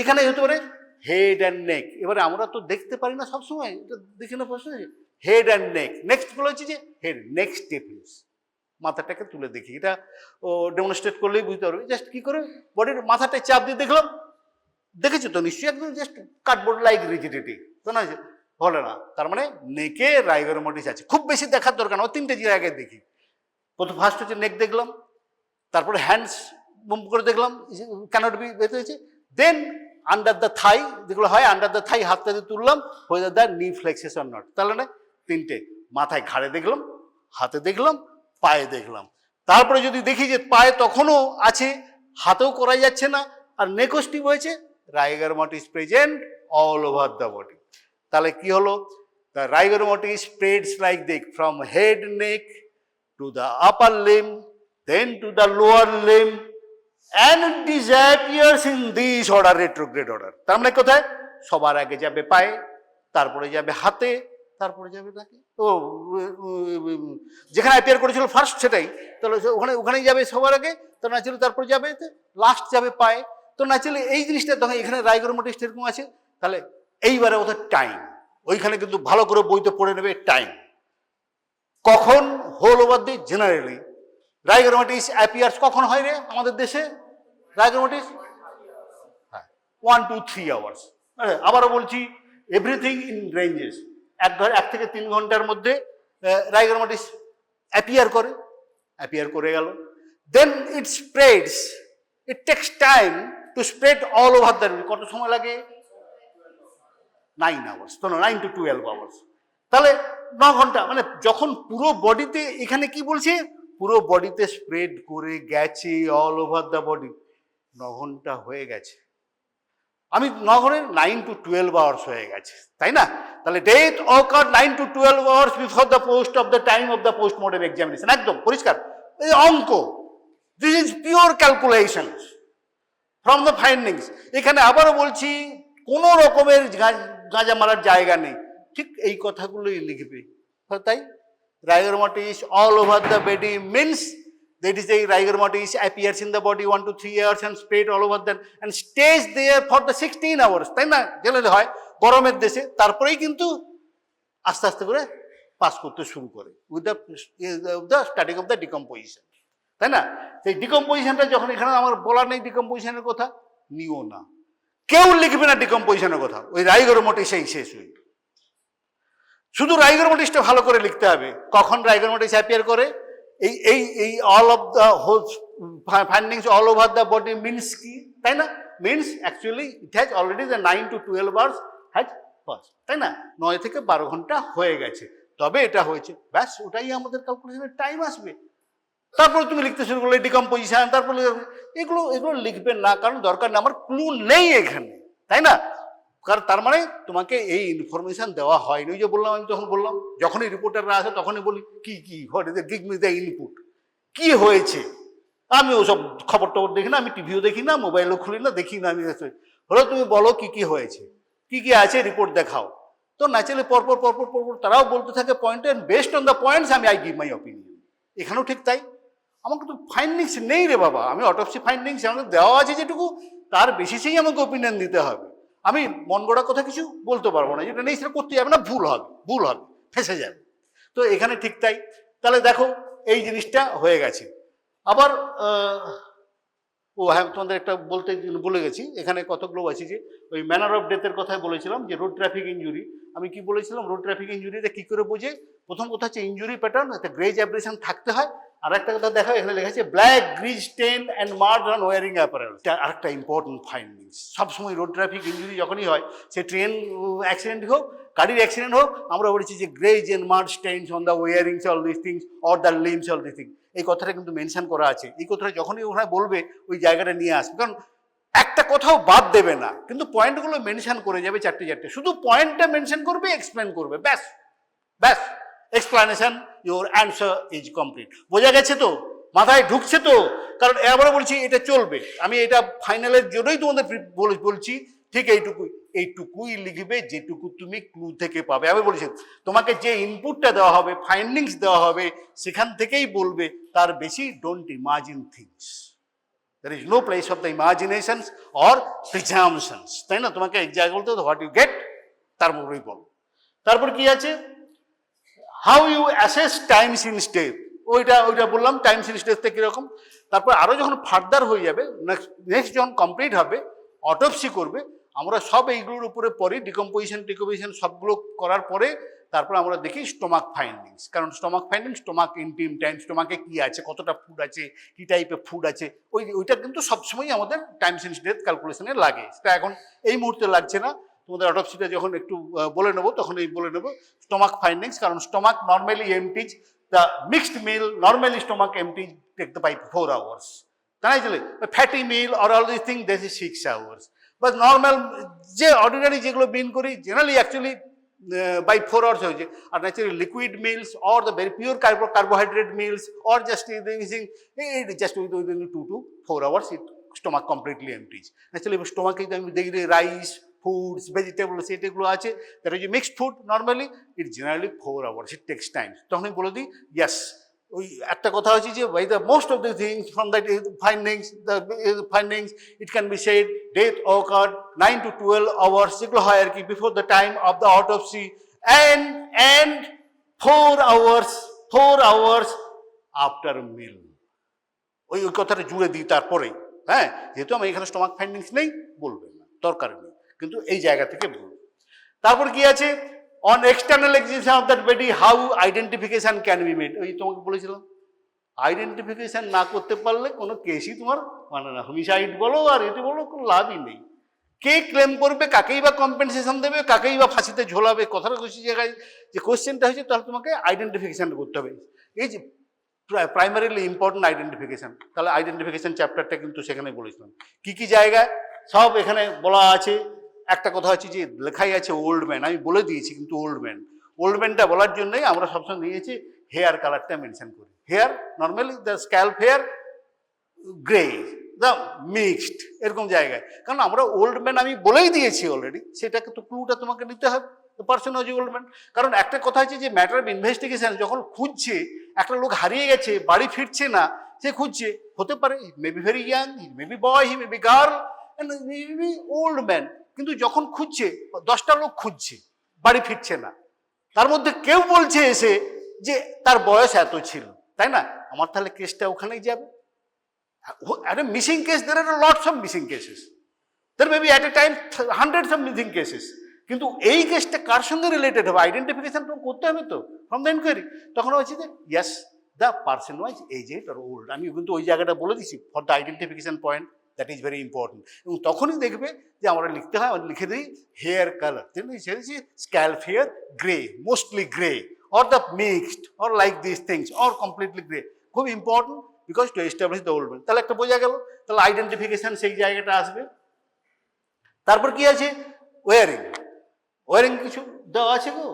এখানে হতে পারে হেড অ্যান্ড নেক। এবারে আমরা তো দেখতে পারি না সবসময়, এটা দেখে না প্রশ্ন, হেড অ্যান্ড নেক। নেক্সট বলা হচ্ছে যে হেড, নেক্সট স্টেপিস, মাথাটাকে তুলে দেখি, এটা ও ডেমনস্ট্রেট করলেই বুঝতে পারবে। জাস্ট কি করে বডির মাথাটায় চাপ দিয়ে দেখলাম, দেখেছো তো নিশ্চয়ই, একদম জাস্ট কার্ডবোর্ড লাইক রিজিডিটি, তো না হলে না। তার মানে নেকে রাইগোরমোটিস আছে। খুব বেশি দেখার দরকার না, 3টে জায়গায় দেখি। প্রথম ফার্স্ট হচ্ছে নেক দেখলাম, তারপরে হ্যান্ডস বুম করে দেখলাম ক্যানট বি বের হয়েছে। দেন আন্ডার দ্য থাই, যেগুলো হয় আন্ডার দ্য থাই, হাতটা দিয়ে তুললাম, হয়ে দ্য নি ফ্লেক্সেস অর নট। তাহলে না তিনটে, মাথায় ঘাড়ে দেখলাম, হাতে দেখলাম, পায়ে দেখলাম। তারপরে যদি দেখি যে পায়ে তখনও আছে, হাতেও করা যাচ্ছে না, আর নেকও স্টিফ হয়েছে, rigor mortis present all over the body. তাহলে কি হলো? The rigor mortis spreads like this from head neck to the upper limb, then to the lower limb, and it disappears in this order, retrograde order. তার মানে কোথায়? সবার আগে যাবে পায়ে, তারপরে যাবে হাতে, তারপরে যাবে নাকি, ও যেখানে অ্যাপিয়ার করেছিল ফার্স্ট সেটাই, তাহলে ওখানেই যাবে সবার আগে, তো ন্যাচুরালি তারপরে যাবে লাস্ট যাবে পায়ে। তো ন্যাচুরালি এই জিনিসটা তখন এখানে রাইগার মর্টিস এরকম আছে। তাহলে এইবারে ওদের টাইম, ওইখানে কিন্তু ভালো করে বইতে পড়ে নেবে টাইম কখন whole over the generally rigor mortis appears কখন হয় রে আমাদের দেশে? Rigor mortis 1 to 3 hours। আবারও বলছি, এভরিথিং ইন রেঞ্জেস, 1 থেকে 3 ঘন্টার মধ্যে রাইগার মর্টিস অ্যাপিয়ার করে গেল। Then it spreads, it takes time to spread all over the, কত সময় লাগে? 9 hours, তো 9 to 12 hours। তাহলে 9 ঘন্টা, মানে যখন পুরো বডিতে, এখানে কি বলছে, পুরো বডিতে স্প্রেড করে গেছে অল ওভার দ্য বডি, 9 ঘন্টা হয়ে গেছে। আমি 9 ঘন্টা 9 to 12 hours হয়ে গেছে, তাই না? তাহলে death occurred 9 to 12 hours before the post of the time of the postmortem examination. একদম পরিষ্কার এই অঙ্ক, this is pure calculation from the findings. এখানে আবারও বলছি, কোনো রকমের গাঁজা মারার জায়গা নেই, ঠিক এই কথাগুলোই লিখবে। তাই রাইগার mortis all over the body means that is the rigor mortis appears in the body 1 to 3 hours and spread all over them and stays there for the 16 hours, তাই না? জেলে হয় গরমের দেশে, তারপরেই কিন্তু আস্তে আস্তে করে পাস করতে শুরু করে with the starting of the decomposition, তাই না? সেই ডিকম্পোজিশনটা যখন, এখানে আমার বলার নেই ডিকম্পোজিশনের কথা, নিও না, কেউ লিখবে না ডিকম্পোজিশনের কথা, ওই রাইগার মর্টিসেই শেষ হয়ে। শুধু রাইগার মর্টিসটা ভালো করে লিখতে হবে, কখন রাইগার মর্টিস অ্যাপিয়ার করে। এই all of the whole findings all over the body means কি, তাই না? Means actually it has already the 9 to 12 hours has pass, তাই না? 9 থেকে 12 ঘন্টা হয়ে গেছে, তবে এটা হয়েছে, ব্যাস ওটাই আমাদের ক্যালকুলেশনের টাইম আসবে। তারপরে তুমি লিখতে শুরু করলে ডিকম্পোজিশন, তারপরে এগুলো লিখবেন না, কারণ দরকার না, আমার ক্লু নেই এখানে, তাই না? কারণ তার মানে তোমাকে এই ইনফরমেশন দেওয়া হয়নি। ওই যে বললাম, আমি তখন বললাম, যখনই রিপোর্টাররা আসে তখনই বলি কি what is the give me the input, কি হয়েছে। আমি ওসব খবর টবর দেখি না, আমি টিভিও দেখি না, মোবাইলও খুলি না, দেখি না। আমি হলো তুমি বলো কি হয়েছে, কি আছে, রিপোর্ট দেখাও। তো ন্যাচারালি পরপর তারাও বলতে থাকে point, and based on the points I give my opinion। এখানেও ঠিক তাই, আমার কিন্তু ফাইন্ডিংস নেই রে বাবা, আমি অটোপসি ফাইন্ডিংস আমাকে দেওয়া আছে যেটুকু, তার বেসিসেই আমাকে ওপিনিয়ন দিতে হবে। আমি মন গড়া কথা কিছু বলতে পারবো না, যেটা নেই সেটা করতে যাবে না, ভুল হবে, ফেঁসে যাবে। তো এখানে ঠিক তাই। তাহলে দেখো এই জিনিসটা হয়ে গেছে। আবার হ্যাঁ, তোমাদের একটা বলতে বলে গেছি, এখানে কতগুলো আছে যে ওই ম্যানার অফ ডেথের কথাই বলেছিলাম, যে রোড ট্রাফিক ইঞ্জুরি। আমি কি বলেছিলাম, রোড ট্রাফিক ইঞ্জুরিটা কি করে বোঝে? প্রথম কথা হচ্ছে ইঞ্জুরি প্যাটার্ন, একটা গ্রেজ অ্যাব্রেশন থাকতে হয়। আর একটা কথা দেখো, এখানে লেখা আছে black grease stain and mark on wearing apparel. আরেকটা ইম্পর্টেন্ট ফাইন্ডিংস, সবসময় রোড ট্রাফিক ইঞ্জুরি যখনই হয়, সে ট্রেন অ্যাক্সিডেন্ট হোক, গাড়ির অ্যাক্সিডেন্ট হোক, আমরা বলেছি যে graze and mark stains on the wearings all this things or the limbs all this things. এই কথাটা কিন্তু মেনশন করা আছে। এই কথাটা যখনই ওখানে বলবে ওই জায়গাটা নিয়ে আসবে, কারণ একটা কথাও বাদ দেবে না, কিন্তু পয়েন্টগুলো মেনশন করে যাবে চারটে, শুধু পয়েন্টটা মেনশন করবে, এক্সপ্লেন করবে, ব্যাস explanation, your answer is complete. বোঝা গেছে তো? মাথায় ঢুকছে তো? কারণ এবারে বলছি এটা চলবে, আমি এটা ফাইনালের জন্যই তোমাদের বলছি, ঠিক এইটুকুই লিখবে যেটুকু তুমি ক্লু থেকে পাবে। আমি বলছি তোমাকে যে ইনপুটটা দেওয়া হবে, ফাইন্ডিংস দেওয়া হবে, সেখান থেকেই বলবে, তার বেশি don't imagine things. There is no place of the imaginations or presumptions, তাই না? তোমাকে এক জায়গায় বলতে হবে হোয়াট ইউ গেট, তারপরেই বলো। তারপর কি আছে, how you assess times in step, ওইটা বললাম, টাইমস ইন স্টেপটা কিরকম। তারপর আরো যখন ফার্দার হয়ে যাবে, নেক্সট যখন কমপ্লিট হবে, অটোপসি করবে, আমরা সব এইগুলোর উপরে পরে ডিকম্পোজিশন সবগুলো করার পরে তারপর আমরা দেখি স্টোমাক ফাইন্ডিংস, কারণ স্টোমাক ফাইন্ডিংস, স্টোমাক ইন্টিম টাইম, স্টোমাকে কি আছে, কতটা ফুড আছে, কি টাইপের ফুড আছে, ওইটা কিন্তু সবসময় আমাদের টাইম সেন্স ডেথ ক্যালকুলেশনে লাগে। সেটা এখন এই মুহূর্তে লাগছে না, তোমাদের অটোপসিটা যখন একটু বলে নেবো তখন এই বলে নেবো স্টোমাক ফাইন্ডিংস। কারণ stomach normally empties, the mixed meal normally stomach empties take the by 4 hours, তাই না? Fatty meal or all this thing this is 6 hours, but normal যে অর্ডিনারি যেগুলো বিন করি জেনারেলি অ্যাকচুয়ালি by 4 hours হয়েছে। আর naturally liquid meals or the very pure carbohydrate meals or just just within 2 to 4 hours it stomach completely empties. Naturally স্টোমাকে আমি দেখি rice foods vegetables এগুলো আছে, that is mixed food, normally it generally 4 hours, it takes time. তখন আমি বলে দিই yes, ওই একটা কথা হচ্ছে যে by the most of the things from that findings it can be said death occurred 9 to 12 hours, যেগুলো হয় আর কি, before the time of the autopsy, and 4 hours after meal. ওই কথাটা জুড়ে দিই তারপরে, হ্যাঁ, যেহেতু আমি এখানে স্টোমাক ফাইন্ডিংস নেই বলবেন না, দরকার নেই, কিন্তু এই জায়গা থেকে বলবো। তারপর কি আছে, on external existence of that body how identification can be made. ওই তোমাকে বলেছিলাম আইডেন্টিফিকেশন না করতে পারলে কোনো কেসই তোমার মানে না, হোমিসাইড বলো আর এটি বলো কোনো লাভই নেই। কে ক্লেম করবে, কাকেই বা কম্পেনসেশন দেবে, কাকেই বা ফাঁসিতে ঝোলাবে, কথাটা কোশ্চেন জায়গায় যে কোশ্চেনটা হয়েছে, তাহলে তোমাকে আইডেন্টিফিকেশন করতে হবে। এই যে প্রাইমারিলি ইম্পর্টেন্ট আইডেন্টিফিকেশন, তাহলে আইডেন্টিফিকেশন চ্যাপ্টারটা কিন্তু সেখানে বলেছিলাম কি কি জায়গায় সব এখানে বলা আছে। একটা কথা হচ্ছে যে লেখাই আছে ওল্ড ম্যান, আমি বলে দিয়েছি, কিন্তু ওল্ড ম্যানটা বলার জন্যই আমরা সবসময় নিয়েছি হেয়ার কালারটা মেনশন করি। Hair normally the scalp hair grey, the mixed, এরকম জায়গায়, কারণ আমরা ওল্ড ম্যান আমি বলেই দিয়েছি অলরেডি, সেটাকে তো ক্লুটা তোমাকে নিতে হবে, the person was old man. কারণ একটা কথা হচ্ছে যে ম্যাটার অফ ইনভেস্টিগেশন যখন খুঁজছে, একটা লোক হারিয়ে গেছে, বাড়ি ফিরছে না, সে খুঁজছে, হতে পারে may be very young, he may be boy, he may be girl, he may be old man, কিন্তু যখন খুঁজছে 10টা লোক খুঁজছে, বাড়ি ফিরছে না, তার মধ্যে কেউ বলছে এসে যে তার বয়স এত ছিল, তাই না? আমার তাহলে কেসটা ওখানেই যাবে। At a missing case, there are lots of missing cases. There may be at a time hundreds of missing cases. কিন্তু এই কেসটা কার সঙ্গে রিলেটেড হবে, আইডেন্টিফিকেশন করতে হবে তো ফ্রম দ্য এনকোয়ারি। তখন হচ্ছে যে yes the person was aged or old. আমি কিন্তু ওই জায়গাটা বলে দিচ্ছি for the identification point, that is very important. এবং তখনই দেখবে যে আমরা লিখতে হয়, লিখে দিই hair colour, scalp hair grey, mostly grey, or the mixed, or like this things, or completely grey. খুব important because to establish the old man. তাহলে একটা বোঝা গেল, তাহলে আইডেন্টিফিকেশন সেই জায়গাটা আসবে। তারপর কি আছে, ওয়ারিং। ওয়ারিং কিছু দেওয়া আছে গো,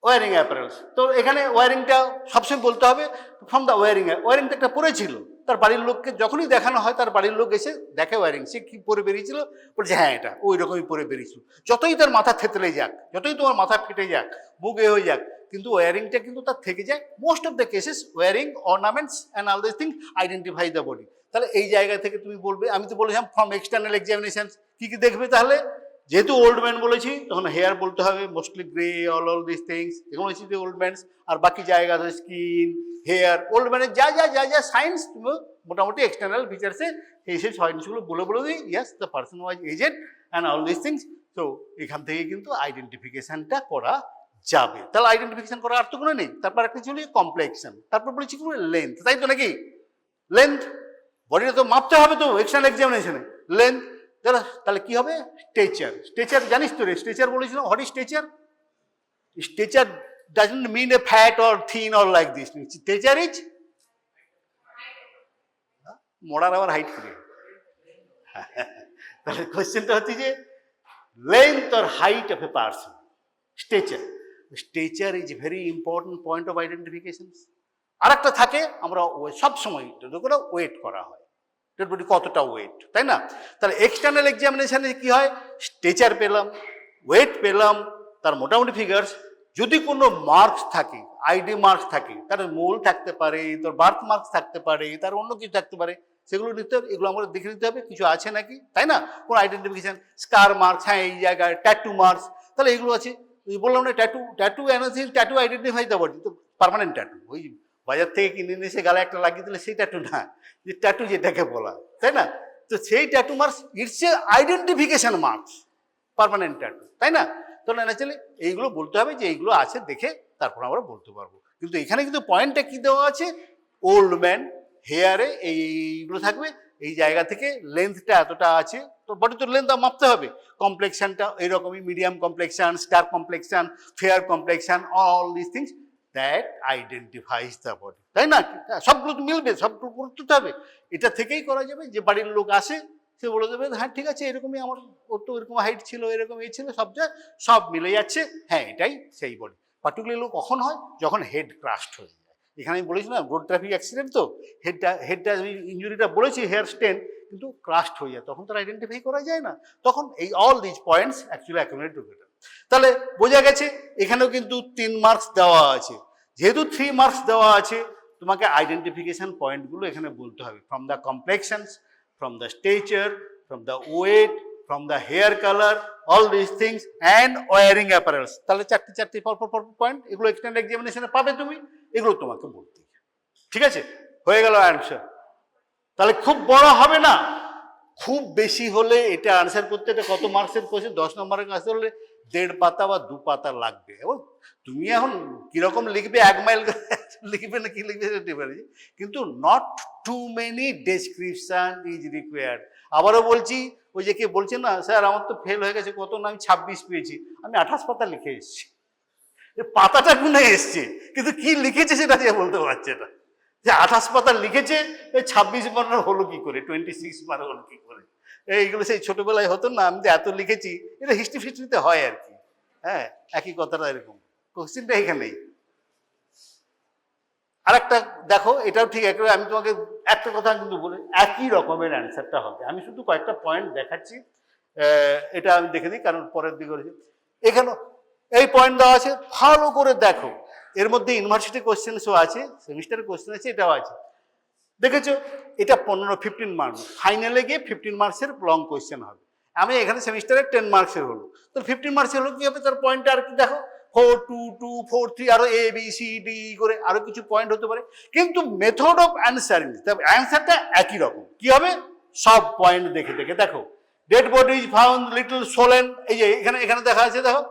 ওয়ারিং অ্যাপারেলস। তো এখানে ওয়ারিংটা সবসময় বলতে হবে ফ্রম দ্য ওয়ারিং। ওয়ারিংটা একটা পরেছিল, তার বাড়ির লোককে যখনই দেখানো হয়, তার বাড়ির লোক এসে দেখে ওয়ারিং, সে কি পরে বেরিয়েছিল, বলছে হ্যাঁ এটা ওই রকমই পরে বেরিয়েছিল। যতই তার মাথা থেতলে যাক, যতই তোমার মাথা ফেটে যাক, বুক হয়ে যাক, কিন্তু ওয়ারিংটা কিন্তু তার থেকে যায়। Most of the cases wearing, ornaments and all this thing identify the body. তাহলে এই জায়গা থেকে তুমি বলবে, আমি তো বলেছিলাম ফ্রম এক্সটার্নাল এক্সামিনেশন কি কি দেখবে, তাহলে যেহেতু ওল্ড ম্যান বলেছি তখন হেয়ার বলতে হবে mostly grey, all this things, এগুলো হচ্ছে যে ওল্ড ম্যানস। আর বাকি জায়গা আছে স্কিন, হেয়ার, ওল্ড ম্যানের যা যা যা যা সাইন্স তুমি মোটামুটি এক্সটার্নাল ফিচার্সে সেই সাইন্সগুলো বলে দিই, yes the person was aged and all this things. তো এখান থেকে কিন্তু আইডেন্টিফিকেশনটা করা যাবে। তাহলে আইডেন্টিফিকেশন করার আর তো কোনো নেই। তারপর একটা ছিল কমপ্লেক্সন, তারপর বলেছি কোনো লেন্থ, তাই তো নাকি? লেন্থ বডিটা তো মাপতে হবে তো এক্সটার্নাল এক্সামিনেশনে, লেন্থ। তাহলে কি হবে, স্টেচার। স্টেচার জানিস তো রে, স্টেচার বলেছিলাম, what is stature? Stature doesn't mean a fat or thin or like this. Stature is মরার আবার হাইট করে। তাহলে কোয়েশ্চেনটা হচ্ছে যে length or height of a person, stature. Stature is very important point of identification. আর একটা থাকে, আমরা সবসময় ওয়েট করা হয়, বডি কতটা ওয়েট, তাই না? তাহলে এক্সটার্নাল এক্সামিনেশনে কি হয়, স্টেচার পেলাম, ওয়েট পেলাম, তার মোটামুটি ফিগার্স। যদি কোনো মার্কস থাকে, আইডি মার্কস থাকে, তার মোল থাকতে পারে, তোর বার্থ মার্কস থাকতে পারে, তার অন্য কিছু থাকতে পারে, সেগুলো নিতে হবে। এগুলো আমরা দেখে নিতে হবে কিছু আছে নাকি, তাই না? কোনো আইডেন্টিফিকেশন, স্কার মার্কস, হ্যাঁ এই জায়গায় ট্যাটু মার্কস, তাহলে এগুলো আছে। বললাম না tattoo energy, tattoo identify the body. তো পার্মানেন্ট ট্যাটু ওই বাজার থেকে কিনে নিয়ে এসে গালে একটা লাগিয়ে দিলে সেই ট্যাটু না, যে ট্যাটু যেটাকে বলা, তাই না? তো তো সেই tattoo marks it's a identification marks, permanent tattoo, তাই না? তাহলে ন্যাচারালি এইগুলো বলতে হবে যে এইগুলো আছে দেখে তারপর আমরা বলতে পারবো। কিন্তু এখানে কিন্তু পয়েন্টটা কি দেওয়া আছে, ওল্ড ম্যান, হেয়ারে এইগুলো থাকবে, এই জায়গা থেকে লেন্থটা এতটা আছে, তো বডি তো লেন্থ মাপতে হবে, কমপ্লেক্সানটা এইরকমই, medium complexion, star complexion, fair complexion, all this things that identifies the body, তাই না? সবগুলো তো মিলবে, সবগুলো করতে হবে। এটা থেকেই করা যাবে যে বাড়ির লোক আসে, সে বলে দেবে হ্যাঁ ঠিক আছে এরকমই আমার, ওর তো এরকম হাইট ছিল, এরকম এই ছিল, সব মিলে যাচ্ছে, হ্যাঁ এটাই সেই বডি। পার্টিকুলারলি কখন হয়, যখন হেড ক্রাস্ট হয়ে যায়। এখানে আমি বলেছি না রোড ট্রাফিক অ্যাক্সিডেন্ট, তো হেডটা ইঞ্জুরিটা বলেছি হেয়ার স্টেন, কিন্তু ক্রাস্ট হয়ে যায়, তখন তো আইডেন্টিফাই করা যায় না, তখন এই all this points actually accumulate together. তাহলে বোঝা গেছে এখানেও কিন্তু 3 মার্কস দেওয়া আছে। যেহেতু 3 মার্কস দেওয়া আছে, তোমাকে আইডেন্টিফিকেশন পয়েন্টগুলো এখানে বলতে হবে, from the complexions, from the stature, from the weight, from the hair color, all these things and wearing apparels. তাহলে চারটি পরপর পয়েন্ট, এগুলো এক্সটার্নাল এক্সামিনেশনে পাবে তুমি, এগুলো তোমাকে বলতে হবে। ঠিক আছে, হয়ে গেল অ্যান্সার। তাহলে খুব বড় হবে না, খুব বেশি হলে এটা আনসার করতে, এটা কত মার্কসের কোশ্চেন, 10 নম্বরের কাছে হলে 1.5 পাতা বা 2 পাতা লাগবে। এবং তুমি এখন কিরকম লিখবে, 1 মাইল লিখবে না কি লিখবে সেটা পারি, কিন্তু not too many description is required. আবারও বলছি, ওই যে কে বলছে না স্যার আমার তো ফেল হয়ে গেছে, কত না আমি 26 পেয়েছি, আমি 28 পাতা লিখে এসেছি, পাতাটা গুনে এসছে, কিন্তু কি লিখেছে সেটা যে বলতে পারছে না, যে 28 পাতা লিখেছে, 26 মার্ক হলো কি করে, 26 মার্ক হলো কি করে। এইগুলো সেই ছোটবেলায় হতো না, আমি তো এত লিখেছি, এটা হিস্ট্রি ফিস্ট্রিতে হয় আর কি। হ্যাঁ, একই কথাটা এরকম, কোশ্চেনটা এখানেই। আর একটা দেখো, এটাও ঠিক একেবারে, আমি তোমাকে একটা কথা কিন্তু বলি, একই রকমের অ্যান্সারটা হবে। আমি শুধু কয়েকটা পয়েন্ট দেখাচ্ছি, এটা আমি দেখে দিই, কারণ পরের দিকে রয়েছে এখানে এই পয়েন্ট দেওয়া আছে, ভালো করে দেখো। এর মধ্যে ইউনিভার্সিটি কোশ্চেন্সও আছে, সেমিস্টারের কোশ্চেন আছে, এটাও আছে। দেখেছো, এটা 15-15 মার্ক, ফাইনালে গিয়ে 15 মার্কসের লং কোশ্চেন হবে। আমি এখানে সেমিস্টারে 10 মার্কসের হলো, তো 15 মার্কসের হলো কি হবে, তার পয়েন্টটা আর কি দেখো, 4, 2, 2, 4, 3, আরো এ বি সি ডি করে আরো কিছু পয়েন্ট হতে পারে, কিন্তু মেথড অফ অ্যান্সারিং, অ্যান্সারটা একই রকম। কি হবে, সব পয়েন্ট দেখে দেখে দেখো। Dead body is found little swollen, এই যে এখানে দেখা আছে, দেখো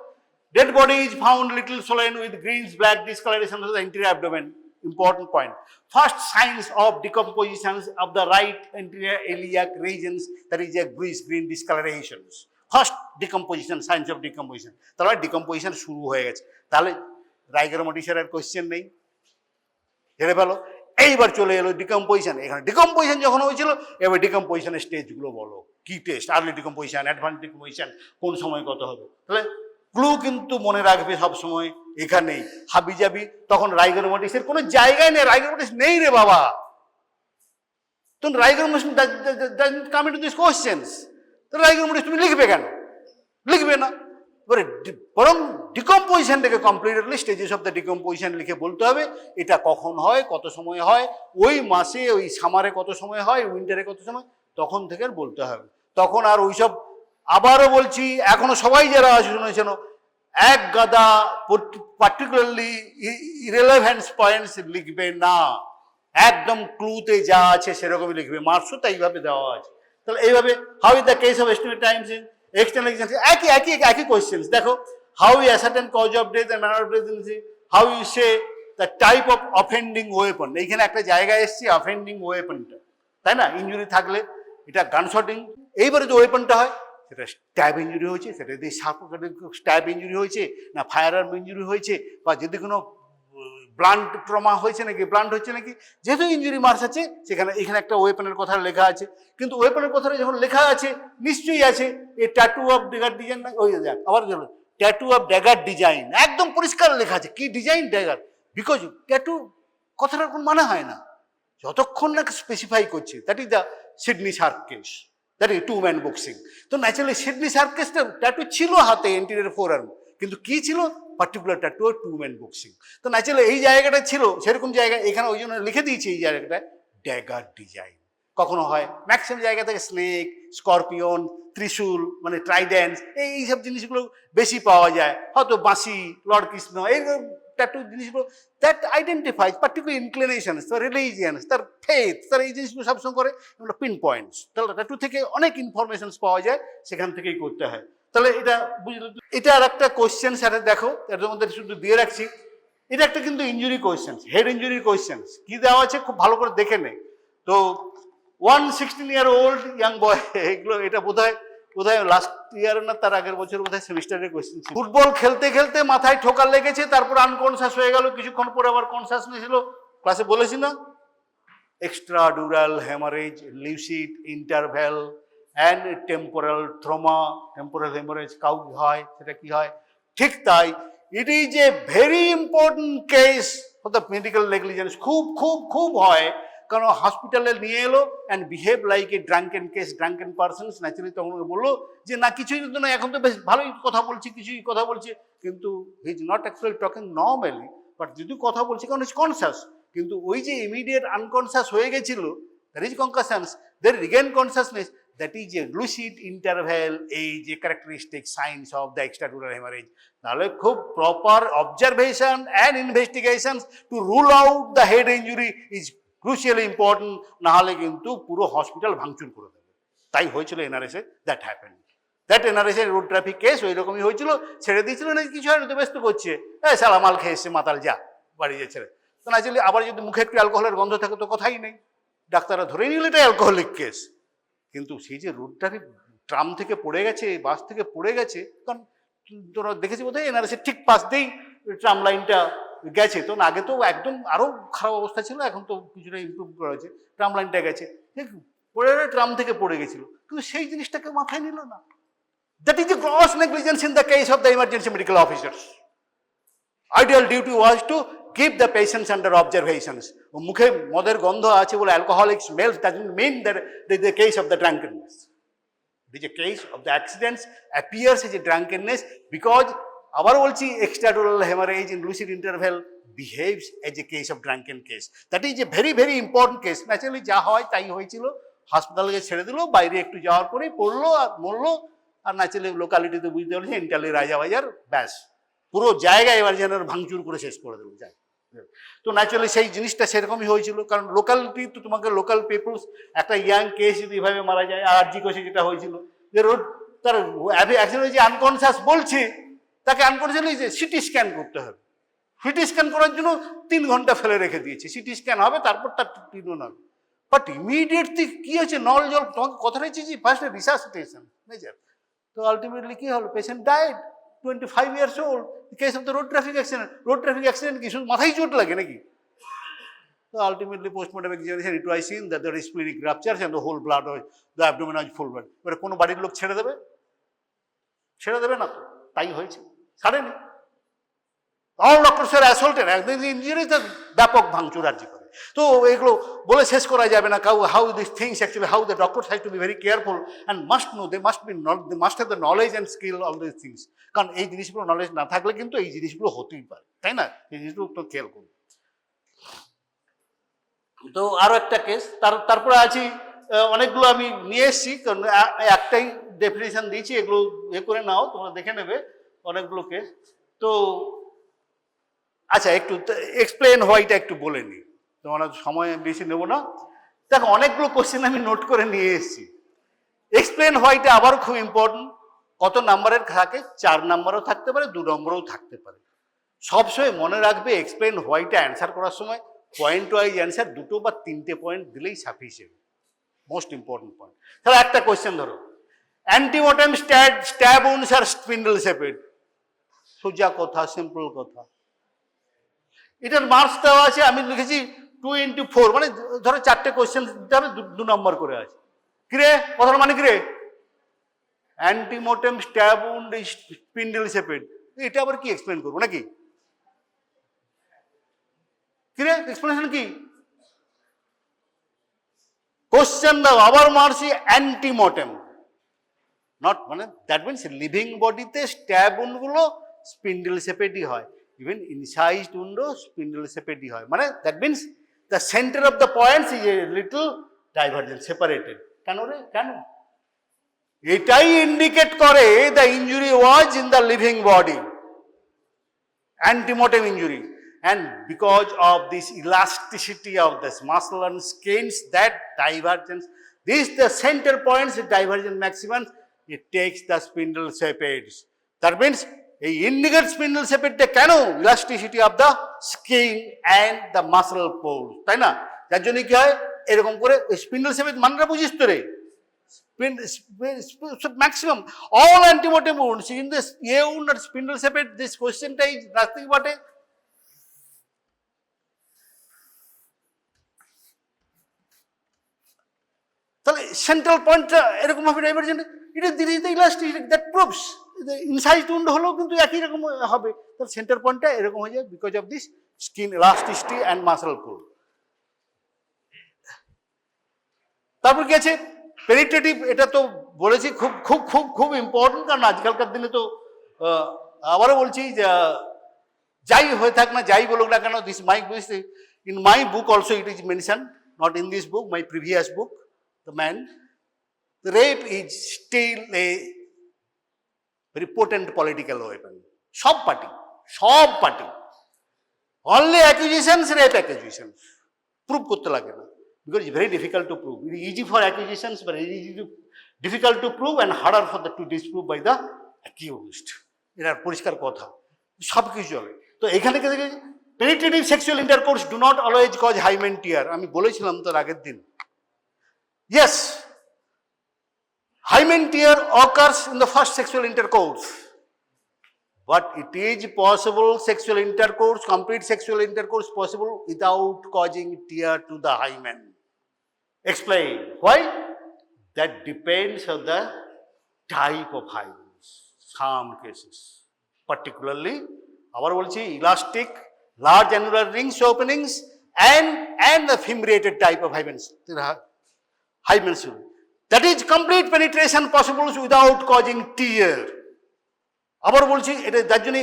dead body is found little swollen with greenish black discoloration of the anterior abdomen. Important point. First signs of decomposition of the right anterior iliac regions, that is a greenish green discolorations. First decomposition, signs of decomposition. তাহলে decomposition শুরু হয়ে গেছে। তাহলে রাইগোরোমোটিসের আর question নেই, হেরে ফেলো। এইবার চলে এলো ডিকম্পোজিশন। এখানে ডিকম্পোজিশন যখন হয়েছিল, এবার ডিকম্পোজিশনের স্টেজগুলো বলো, কি test, early decomposition, advance decomposition, কোন সময় কত হবে। তাহলে ক্লু কিন্তু মনে রাখবে সবসময় এখানেই, হাবি যাবি তখন রাইগোরোমোটিসের কোনো জায়গায় নেই, রাইগোরোমোটিস নেই রে বাবা, তখন rigor mortis doesn't come into this questions. তো রাইগোরোমোটিস তুমি লিখবে কেন, লিখবে না। এবারে বরং ডিকম্পোজিশনটাকে completely stages of the decomposition লিখে বলতে হবে, এটা কখন হয়, কত সময় হয়, ওই মাসে, ওই সামারে কত সময় হয়, উইন্টারে কত সময়, তখন থেকে বলতে হবে। তখন আর ওইসব, আবারও বলছি, এখনো সবাই যারা শুনেছেন, এক গাদা পার্টিকুলারলি ইরেলেভেন্স পয়েন্টস লিখবে না, একদম ক্লুতে যা আছে সেরকমই লিখবে, মার্কসও তাই এইভাবে দেওয়া আছে। তাহলে এইভাবে, how is the case of estimate times in external examination, একই কোয়েশ্চেন্স। দেখো, how you ascertain cause of death and manner of death, how you say the type of offending weapon. এইখানে একটা জায়গায় এসছি অফেন্ডিং ওয়েপনটা, তাই না, ইঞ্জুরি থাকলে এটা গান শটিং। এইবারে যে ওয়েপনটা হয়, সেটা স্ট্যাব ইঞ্জুরি হয়েছে, সেটা যদি স্ট্যাব ইঞ্জুরি হয়েছে, না ফায়ার আর্ম ইঞ্জুরি হয়েছে, বা যদি কোনো ব্লান্ট ট্রমা হয়েছে নাকি, ব্লান্ট হচ্ছে নাকি, যেহেতু ইঞ্জুরি মার্কস আছে সেখানে, এখানে একটা ওয়েপনের কথা লেখা আছে। কিন্তু ওয়েপনের কথাটা যখন লেখা আছে, নিশ্চয়ই আছে এই ট্যাটু অফ ড্যাগার ডিজাইন, ওই আবার ট্যাটু অফ ড্যাগার ডিজাইন, একদম পরিষ্কার লেখা আছে কি ডিজাইন ড্যাগার, বিকজ ট্যাটু কথাটার কোনো মানে হয় না যতক্ষণ না স্পেসিফাই করছে। That is the Sydney Shark case, that is 2-man boxing. তো ন্যাচারালি সিডনি শার্ক কেসটা ট্যাটু ছিল হাতে, এন্টিরিয়র ফোরআর্ম, কিন্তু কি ছিল, পার্টিকুলার ট্যাটু 2-man বক্সিং। তো ন্যাচারালি এই জায়গাটা ছিল সেরকম জায়গা, এখানে ওই জন্য লিখে দিয়েছি এই জায়গাটা ড্যাগার ডিজাইন। কখনো হয় ম্যাক্সিমাম জায়গা থেকে স্নেক, স্করপিয়ন, ত্রিশূল, মানে ট্রাইডেন্স, এইসব জিনিসগুলো বেশি পাওয়া যায়, হয়তো বাঁশি, লর্ড কৃষ্ণ, এই ট্যাটু জিনিসগুলো দ্যাট আইডেন্টিফাইজ পার্টিকুলার ইনক্লিনেশনস, তার রিলিজিয়ানস, তার ফেথ, তার এই জিনিসগুলো সবসময় করে এগুলো পিন পয়েন্টস। তাহলে ট্যাটু থেকে অনেক ইনফরমেশনস পাওয়া যায়, সেখান থেকেই করতে হয়। তাহলে এটা বুঝলে, এটা আর একটা কোয়েশ্চেন সাথে দেখো, এর মধ্যে শুধু দিয়ে রাখছি, এটা একটা কিন্তু ইঞ্জুরি কোয়েশ্চেন, হেড ইঞ্জুরির কোয়েশ্চেন। কি দেওয়া আছে খুব ভালো করে দেখে নে। তো 116-year-old ইয়াং বয়, এগুলো এটা বোধহয় লাস্ট ইয়ার না তার আগের বছর বোধহয় সেমিস্টারের কোয়েশ্চেন ছিল। ফুটবল খেলতে খেলতে মাথায় ঠোকা লেগেছে, তারপর আনকনসাস হয়ে গেল, কিছুক্ষণ পরে আবার কনসাসনেস ছিল। ক্লাসে বলেছি না, extradural haemorrhage, lucid interval and temporal trauma. Temporal haemorrhage কাউ হয়, সেটা কি হয়? ঠিক তাই, it is a very important case for the medical negligence. খুব খুব খুব হয়, কারণ হসপিটালে নিয়ে এলো and behave like a drunken case, drunken persons. Naturally তখন বললো যে না কিছুই তো না, এখন তো বেশ ভালোই কথা বলছি, কিছুই কথা বলছে, কিন্তু he is not actually talking normally, but যদি কথা বলছে কারণ ইজ কনসাস। কিন্তু ওই যে ইমিডিয়েট আনকনসাস হয়ে গেছিল, that is concussions, then regain consciousness, that is a lucid interval, এই যে characteristic signs of the extradural haemorrhage. তাহলে খুব proper observation and investigation to rule out the head injury is crucially important, না হলে কিন্তু পুরো হসপিটাল ভাঙচুর করে দেবে। তাই হয়েছিল এনআরএসে, দ্যাট হ্যাপেন। দ্যাট এনআরএসে রোড ট্রাফিক কেস ওই রকমই হয়েছিল, ছেড়ে দিয়েছিল না, কিছু হয় না তো, ব্যস্ত করছে, হ্যাঁ সালা মাল খেয়ে এসছে মাতাল, যা বাড়ি যে ছেড়ে। তো ন্যাচারালি আবার যদি মুখে একটু অ্যালকোহলের গন্ধ থাকে তো কথাই নেই, ডাক্তাররা ধরে নিল এটা অ্যালকোহলিক কেস। কিন্তু সেই যে রোড ট্রাফিক, ট্রাম থেকে পড়ে গেছে, বাস থেকে পড়ে গেছে, কারণ তোরা দেখেছি বোধহয় এনআরএসের ঠিক পাশ দিয়েই ট্রাম লাইনটা গেছে। তো আগে তো একদম আরো খারাপ অবস্থা ছিল, এখন তো কিছুটা ইমপ্রুভ করা হয়েছে, ট্রাম লাইনটা গেছে, পড়ে ট্রাম থেকে পড়ে গেছিল, কিন্তু সেই জিনিসটাকে মাথায় নিল না। That is a gross negligence in the case of the emergency medical officers. Ideal duty was to keep the patients under observations. মুখে মদের গন্ধ আছে বলে alcoholic smells doesn't mean that the case of the drunkenness. The case of the accidents appears as a drunkenness because আবার বলছি extradural hemorrhage in lucid interval behaves as a case of drunken case. That is a very very important case. Naturally যা হয় তাই হয়েছিল, হাসপাতালে ছেড়ে দিল, বাইরে একটু যাওয়ার পরে পড়লো আর মরলো, আর ন্যাচারালি লোকালিটিতে বুঝতে পারছে ইন্টারলি রাজাবাজার, ব্যাস পুরো জায়গায় এবার যেন ভাঙচুর করে শেষ করে দেবো যায়। তো ন্যাচারালি সেই জিনিসটা সেরকমই হয়েছিল, কারণ লোকালিটি তো তোমাকে লোকাল পিপলস, একটা ইয়াং কেস যদি এভাবে মারা যায়, আর জি কোষে যেটা হয়েছিল যে রোড তার অ্যাক্সিডেন্ট যে আনকনসাস বলছে, তাকে আনকনসাসলি যে সিটি স্ক্যান করতে হবে। সিটি স্ক্যান করার জন্য 3 ঘন্টা ফেলে রেখে দিয়েছে, সিটি স্ক্যান হবে তারপর তার ট্রিটমেন্ট হবে। বাট ইমিডিয়েটলি কি হয়েছে, নল জল, তোমাকে কথা রয়েছে যে ফার্স্ট রিসাসিটেশন মেজার। তো আলটিমেটলি কি হলো, patient died, 25 years old, the case of the road traffic accident. Road traffic accident কি শুধু মাথায় চোট লাগে নাকি? So ultimately postmortem examination it was seen that there is splenic ruptures and the whole blood, the abdomen was full blood. এবারে কোনো বাড়ির লোক ছেড়ে দেবে? ছেড়ে দেবে না তো, তাই হয়েছে, ছাড়েনি। All doctors were assaulted, একদিন ইঞ্জুরিতে ব্যাপক ভাঙচুর আর জি করে। তো এগুলো বলে শেষ করা যাবে না, how these things actually, how the doctors have to be very careful and must know, they must have the knowledge and skill of these things. কারণ এই জিনিসগুলো নলেজ না থাকলে কিন্তু এই জিনিসগুলো হতেই পারে, তাই না? এই জিনিসগুলো তো খেয়াল করুন। তো আরো একটা কেস, তারপরে আছি অনেকগুলো আমি নিয়ে এসেছি, কারণ একটাই ডেফিনেশন দিয়েছি, এগুলো করে নাও, তোমরা দেখে নেবে অনেকগুলো কেস। তো আচ্ছা, একটু এক্সপ্লেন হোয়াইটা একটু বলে নিই, তোমার সময় বেশি নেবো না। দেখো অনেকগুলো কোশ্চেন আমি নোট করে নিয়ে এসেছি। এক্সপ্লেন হোয়াইটা আবারও খুব ইম্পর্টেন্ট। কত নাম্বারের থাকে? 4 নাম্বারও থাকতে পারে, 2 নম্বরও থাকতে পারে। সবসময় মনে রাখবে এক্সপ্লেন হোয়াইটা অ্যান্সার করার সময় পয়েন্ট ওয়াইজ অ্যান্সার 2 বা 3টে পয়েন্ট দিলেই সাফিসিয়েন্ট, মোস্ট ইম্পর্টেন্ট পয়েন্ট। তাহলে একটা কোয়েশ্চেন ধরো, অ্যান্টিমোর্টেম স্ট্যাব উন্ডস আর স্পিন্ডল সেপেড। সোজা কথা, সিম্পল কথা। এটার মার্কস দেওয়া আছে, আমি লিখেছি 2 into 4, মানে ধরো 4টে কোয়েশ্চেন দিতে হবে, 2 নম্বর করে আছে। কিরে কথার মানে কিরে? অ্যান্টিমোর্টেম স্ট্যাব উন্ড স্পিন্ডল সেপেড, এটা আবার কি এক্সপ্লেন করবো নাকি? কিরে এক্সপ্লেনেশন কি? কোশ্চেন দাও, আবার মারছি অ্যান্টিমোর্টেম, নট মানে দ্যাট মিনস লিভিং বডিতে স্ট্যাব উন্ড গুলো স্পিন্ডল সেপেডই হয়, ইভেন ইনসাইজড উন্ডও স্পিন্ডল সেপেডই হয়, মানে that means the centre of the points is a little divergent, separated. কেন রে, কেন? এটাই ইন্ডিকেট করে the injury was in the living body, antemortem injury. And because of this elasticity of this muscle and skins, that divergence, this the center points, the divergence maximum, it takes the spindle separates. That means a indicate spindle separate কেন elasticity of the skin and the muscle pole, তাই না? যার জন্য কি হয় এরকম করে spindle separate মানটা বুঝিস তো রে, maximum all antemortem wounds in this a wound or spindle separate, this question is nothing but a তাহলে সেন্ট্রাল পয়েন্টটা এরকম ভাবে ডাইভারজেন্ট, এটা ধীরে ধীরে elastic that proves inside wound হলেও কিন্তু একই রকম হবে, তাহলে সেন্টার পয়েন্টটা এরকম হয়ে যায় because of this skin elasticity and muscle pull. তারপর কি আছে পেনিট্রেটিভ, এটা তো বলেছি খুব খুব খুব খুব ইম্পর্টেন্ট, কারণ আজকালকার দিনে তো আবারও বলছি যাই হয়ে থাক না, যাই বলুক না কেন, this my in my book also it is mention, not in this book, my previous book, the man, the rape is still a very potent political weapon. সব party only accusations, rape accusations, prove করতে লাগে না, because it's very difficult to prove. It is easy for accusations but it is difficult to prove and harder for the to disprove by the accused. এটা পরিষ্কার কথা, সব কিছু চলে। তো এখানে থেকে penetrative sexual intercourse do not always cause hymen tear, আমি বলেছিলাম তার আগের দিন। Yes, hymen tear occurs in the first sexual intercourse, but it is possible sexual intercourse, complete sexual intercourse possible without causing tear to the hymen. Explain why? That depends on the type of hymens. Some cases, particularly, our elastic, large annular rings openings, and the fimbriated type of hymens. Hymens, that is complete penetration possible without causing tear. আবার বলছি এটা যার জন্য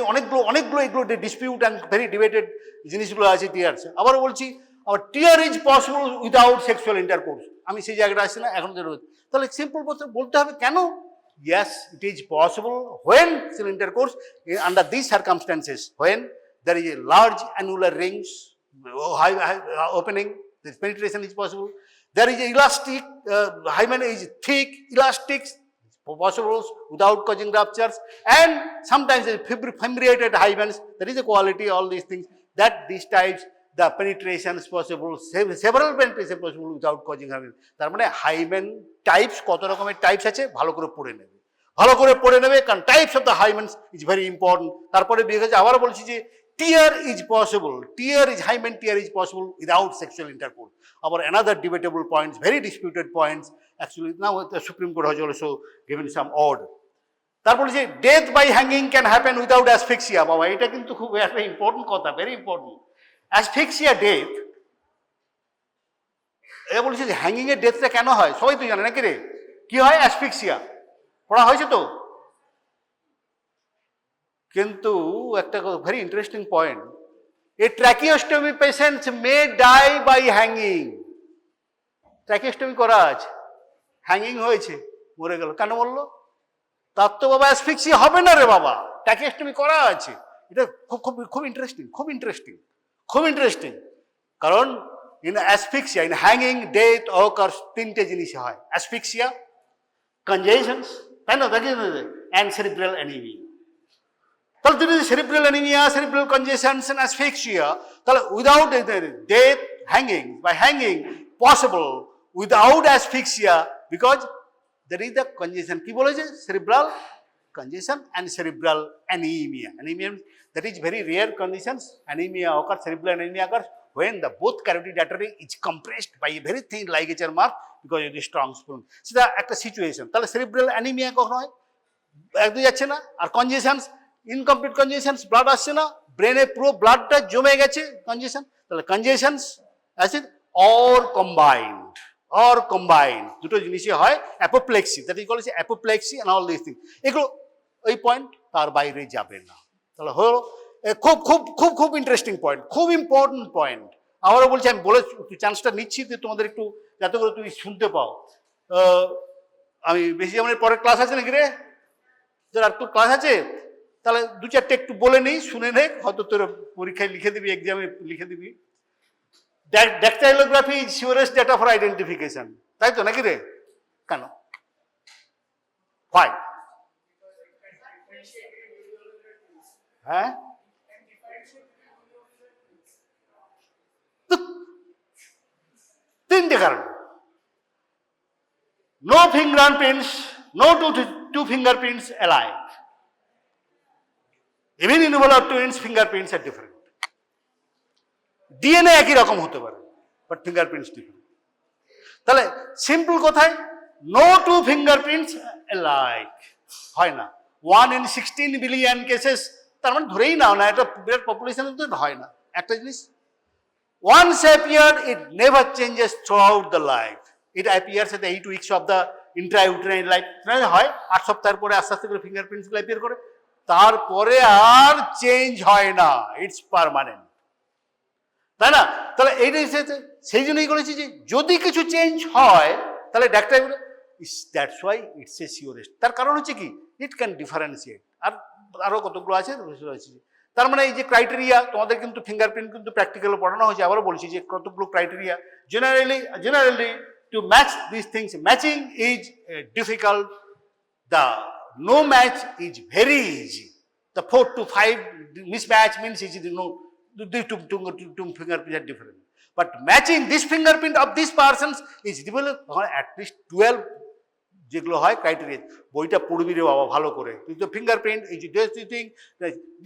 অনেকগুলো এগুলো dispute and very debated জিনিসগুলো আছে টিয়ার। আবার বলছি আবার tear is possible without sexual intercourse, আমি সেই জায়গাটা আসছি না এখন। তাহলে সিম্পল বলতে হবে কেন? Yes, it is possible when sexual intercourse under these circumstances, when there is a large annular rings opening, this penetration is possible. There is elastic, hymen is thick, elastic, possible without causing ruptures, and sometimes fimbriated hymens, there is a quality, all these things, that these types, the penetration is possible, several penetration possible without causing hymen. তার মানে hymen types, কত রকমের types আছে ভালো করে পড়ে নেবে, কারণ types of the hymens is very important. তারপরে বিশেষ আবার বলছি যে tear is possible, hymen tear is possible without sexual intercourse. Our another debatable points, very disputed points, actually now the Supreme Court has also given some order. তারপরে যে death by hanging can happen without asphyxia, বাবা এটা কিন্তু খুব একটা important কথা, very important. asphyxia death, এ বলছি যে হ্যাঙ্গিং এর ডেথটা কেন হয় সবাই তো জানে নাকি রে, কি হয় অ্যাসফিক্সিয়া, পড়া হয়েছে তো। কিন্তু একটা very interesting point, a tracheostomy patients may die by hanging. Tracheostomy করা আছে, হ্যাঙ্গিং হয়েছে, মরে গেল, কেন বললো? তার তো বাবা অ্যাসফিক্সিয়া হবে না রে বাবা, ট্র্যাকিওস্টমি করা আছে। এটা খুব ইন্টারেস্টিং, কারণ in asphyxia, in hanging death occurs তিনটে জিনিস হয়, অ্যাসফিক্সিয়া, কনজেশনস, তাই না, অ্যান্ড সেরিব্রাল অ্যানিমিয়া। তাহলে যদি cerebral anaemia, cerebral congestions and asphyxia, তাহলে without death hanging, by hanging possible without asphyxia, because that is the congestion. কি বলেছে? Cerebral congestion and cerebral anemia. Anemia, that is very rare conditions. Anemia occurs, cerebral anemia occurs when the both carotid artery is compressed by a very thin ligature mark because of the strong spoon. সেটা একটা situation. তাহলে cerebral anaemia কখন হয়? একদম যাচ্ছে না। আর কনজেশনস, incomplete কনজেশনস, blood আসছে না, ব্রেনে পুরো ব্লাডটা জমে গেছে, কনজেশন। তাহলে কনজেশনস আছে অর কম্বাইন্ড, দুটো জিনিসই হয়। Apoplexy, that is called apoplexy and all this thing, এগুলো ওই পয়েন্ট তার বাইরে যাবে না। তাহলে হলো খুব ইন্টারেস্টিং পয়েন্ট, খুব ইম্পর্টেন্ট পয়েন্ট। আবারও বলছি, আমি বলে চান্সটা নিচ্ছি যে তোমাদের একটু যাতে করে তুমি শুনতে পাও। আমি বেশি আমাদের পরের ক্লাস আছে নাকি রে? আর একটু ক্লাস আছে, তাহলে দু চারটে একটু বলে নেই, শুনে নে, হয়তো তোর পরীক্ষায় লিখে দিবি, এক্সামে লিখে দিবি। ড্যাকটাইলোগ্রাফি ইজ সিওরেস্ট ডেটা ফর আইডেন্টিফিকেশন, তাই তো নাকি রে? কেন? হোয়াই? হ্যাঁ, তিনটে কারণ। No fingerprints, no two fingerprints alike. Even in involved twins, fingerprints are different. DNA একই রকম হতে পারে, বাট ফিঙ্গারপ্রিন্টস ডিফারেন্ট। তাহলে সিম্পল কথায়, নো টু ফিঙ্গারপ্রিন্টস অ্যালাইক হয় না। 1 in 16 বিলিয়ন কেসেস, তার মানে ধরেই নাও না, এটা বিরাট পপুলেশনের তো হয় না। একটা জিনিস, once appeared, it never changes throughout the life. It appears at the 8 weeks of the intrauterine life. হয় 8 সপ্তাহের পরে আস্তে আস্তে করে ফিঙ্গারপ্রিন্টস গুলো অ্যাপিয়ার করে, তারপরে আর চেঞ্জ হয় না, ইটস পার্মানেন্ট, তাই না? তাহলে এইটাই সেই জন্যই বলেছি যে যদি কিছু চেঞ্জ হয় তাহলে ডাক্তার that's why it's a surest. তার কারণ হচ্ছে কি, ইট ক্যান ডিফারেন্সিয়েট। আর আরো কতগুলো আছে রয়েছে। তার মানে এই যে ক্রাইটেরিয়া, তোমাদের কিন্তু ফিঙ্গারপ্রিন্ট কিন্তু প্র্যাকটিক্যালে পড়ানো হয়েছে, আবারও বলছি যে কতগুলো criteria. Generally to match these things, matching is difficult. The no match is very easy. The 4 to 5 mismatch means is no, the two fingerprints are different. But matching this fingerprint of this person's is developed at least 12 যেগুলো হয় criteria. বইটা পড়বি রে বাবা ভালো করে, কিন্তু fingerprint এই যে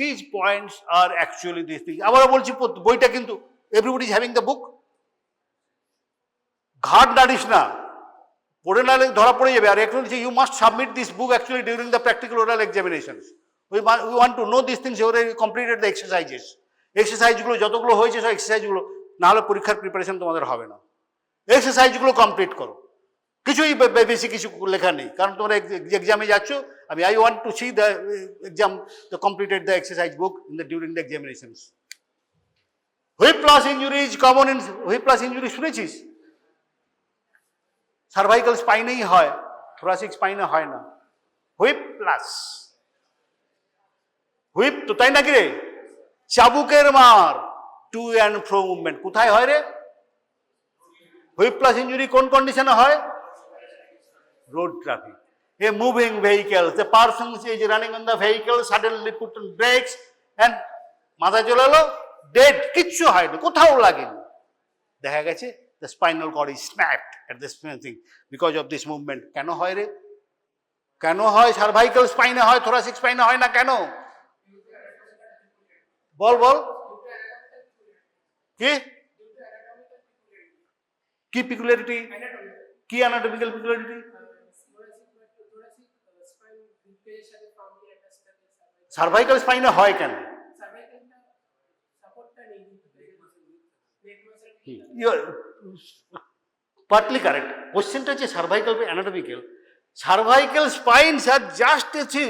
দিস পয়েন্টস আর অ্যাকচুয়ালি দিস থিং। আবারও বলছি, বইটা কিন্তু everybody is having the book, ঘাট নাড়িস না, পড়ে না ধরা পড়ে যাবে। আর একটু you must submit this book actually during the practical oral examinations. We want to know this things, already completed the exercises. এক্সারসাইজগুলো যতগুলো হয়েছে সব এক্সারসাইজগুলো, না হলে পরীক্ষার প্রিপারেশন তোমাদের হবে না। এক্সারসাইজগুলো কমপ্লিট করো, কিছুই বেশি কিছু লেখা নেই, কারণ তোমরা এক্সামে যাচ্ছ। I want to see the exam, the completed the exercise book in the during the examinations. Whiplash injury is common in, whiplash injury শুনেছিস? সার্ভাইকাল স্পাইনেই হয়, থোরাসিক স্পাইনে হয় না। হুইপ প্লাস হুইপ তো, তাই নাকি রে? চাবুকের মার, টু অ্যান্ড ফ্রো মুভমেন্ট কোথায় হয় রে? হুইপ প্লাস ইঞ্জুরি কোন কন্ডিশনে হয়? Road traffic. A moving vehicle, the person is running on the vehicle, suddenly put on brakes and মাথায় চলে এলো, ডেড, কিচ্ছু হয়নি, কোথাও লাগেনি। দেখা গেছে the spinal cord is snapped at this thing because of this movement. কেন হয় রে? কেন হয়? সার্ভাইকাল স্পাইনে হয়, থোরাসিক স্পাইনে হয় না, কেন? বল বল, কি কি পিকুলারিটি, কি অ্যানাটমিক্যাল পিকুলারিটি? সার্ভাইকাল স্পাইনে হয় কেন? Partly correct. কোশ্চেনটা হচ্ছে cervical anatomical. Cervical spines are just a thing,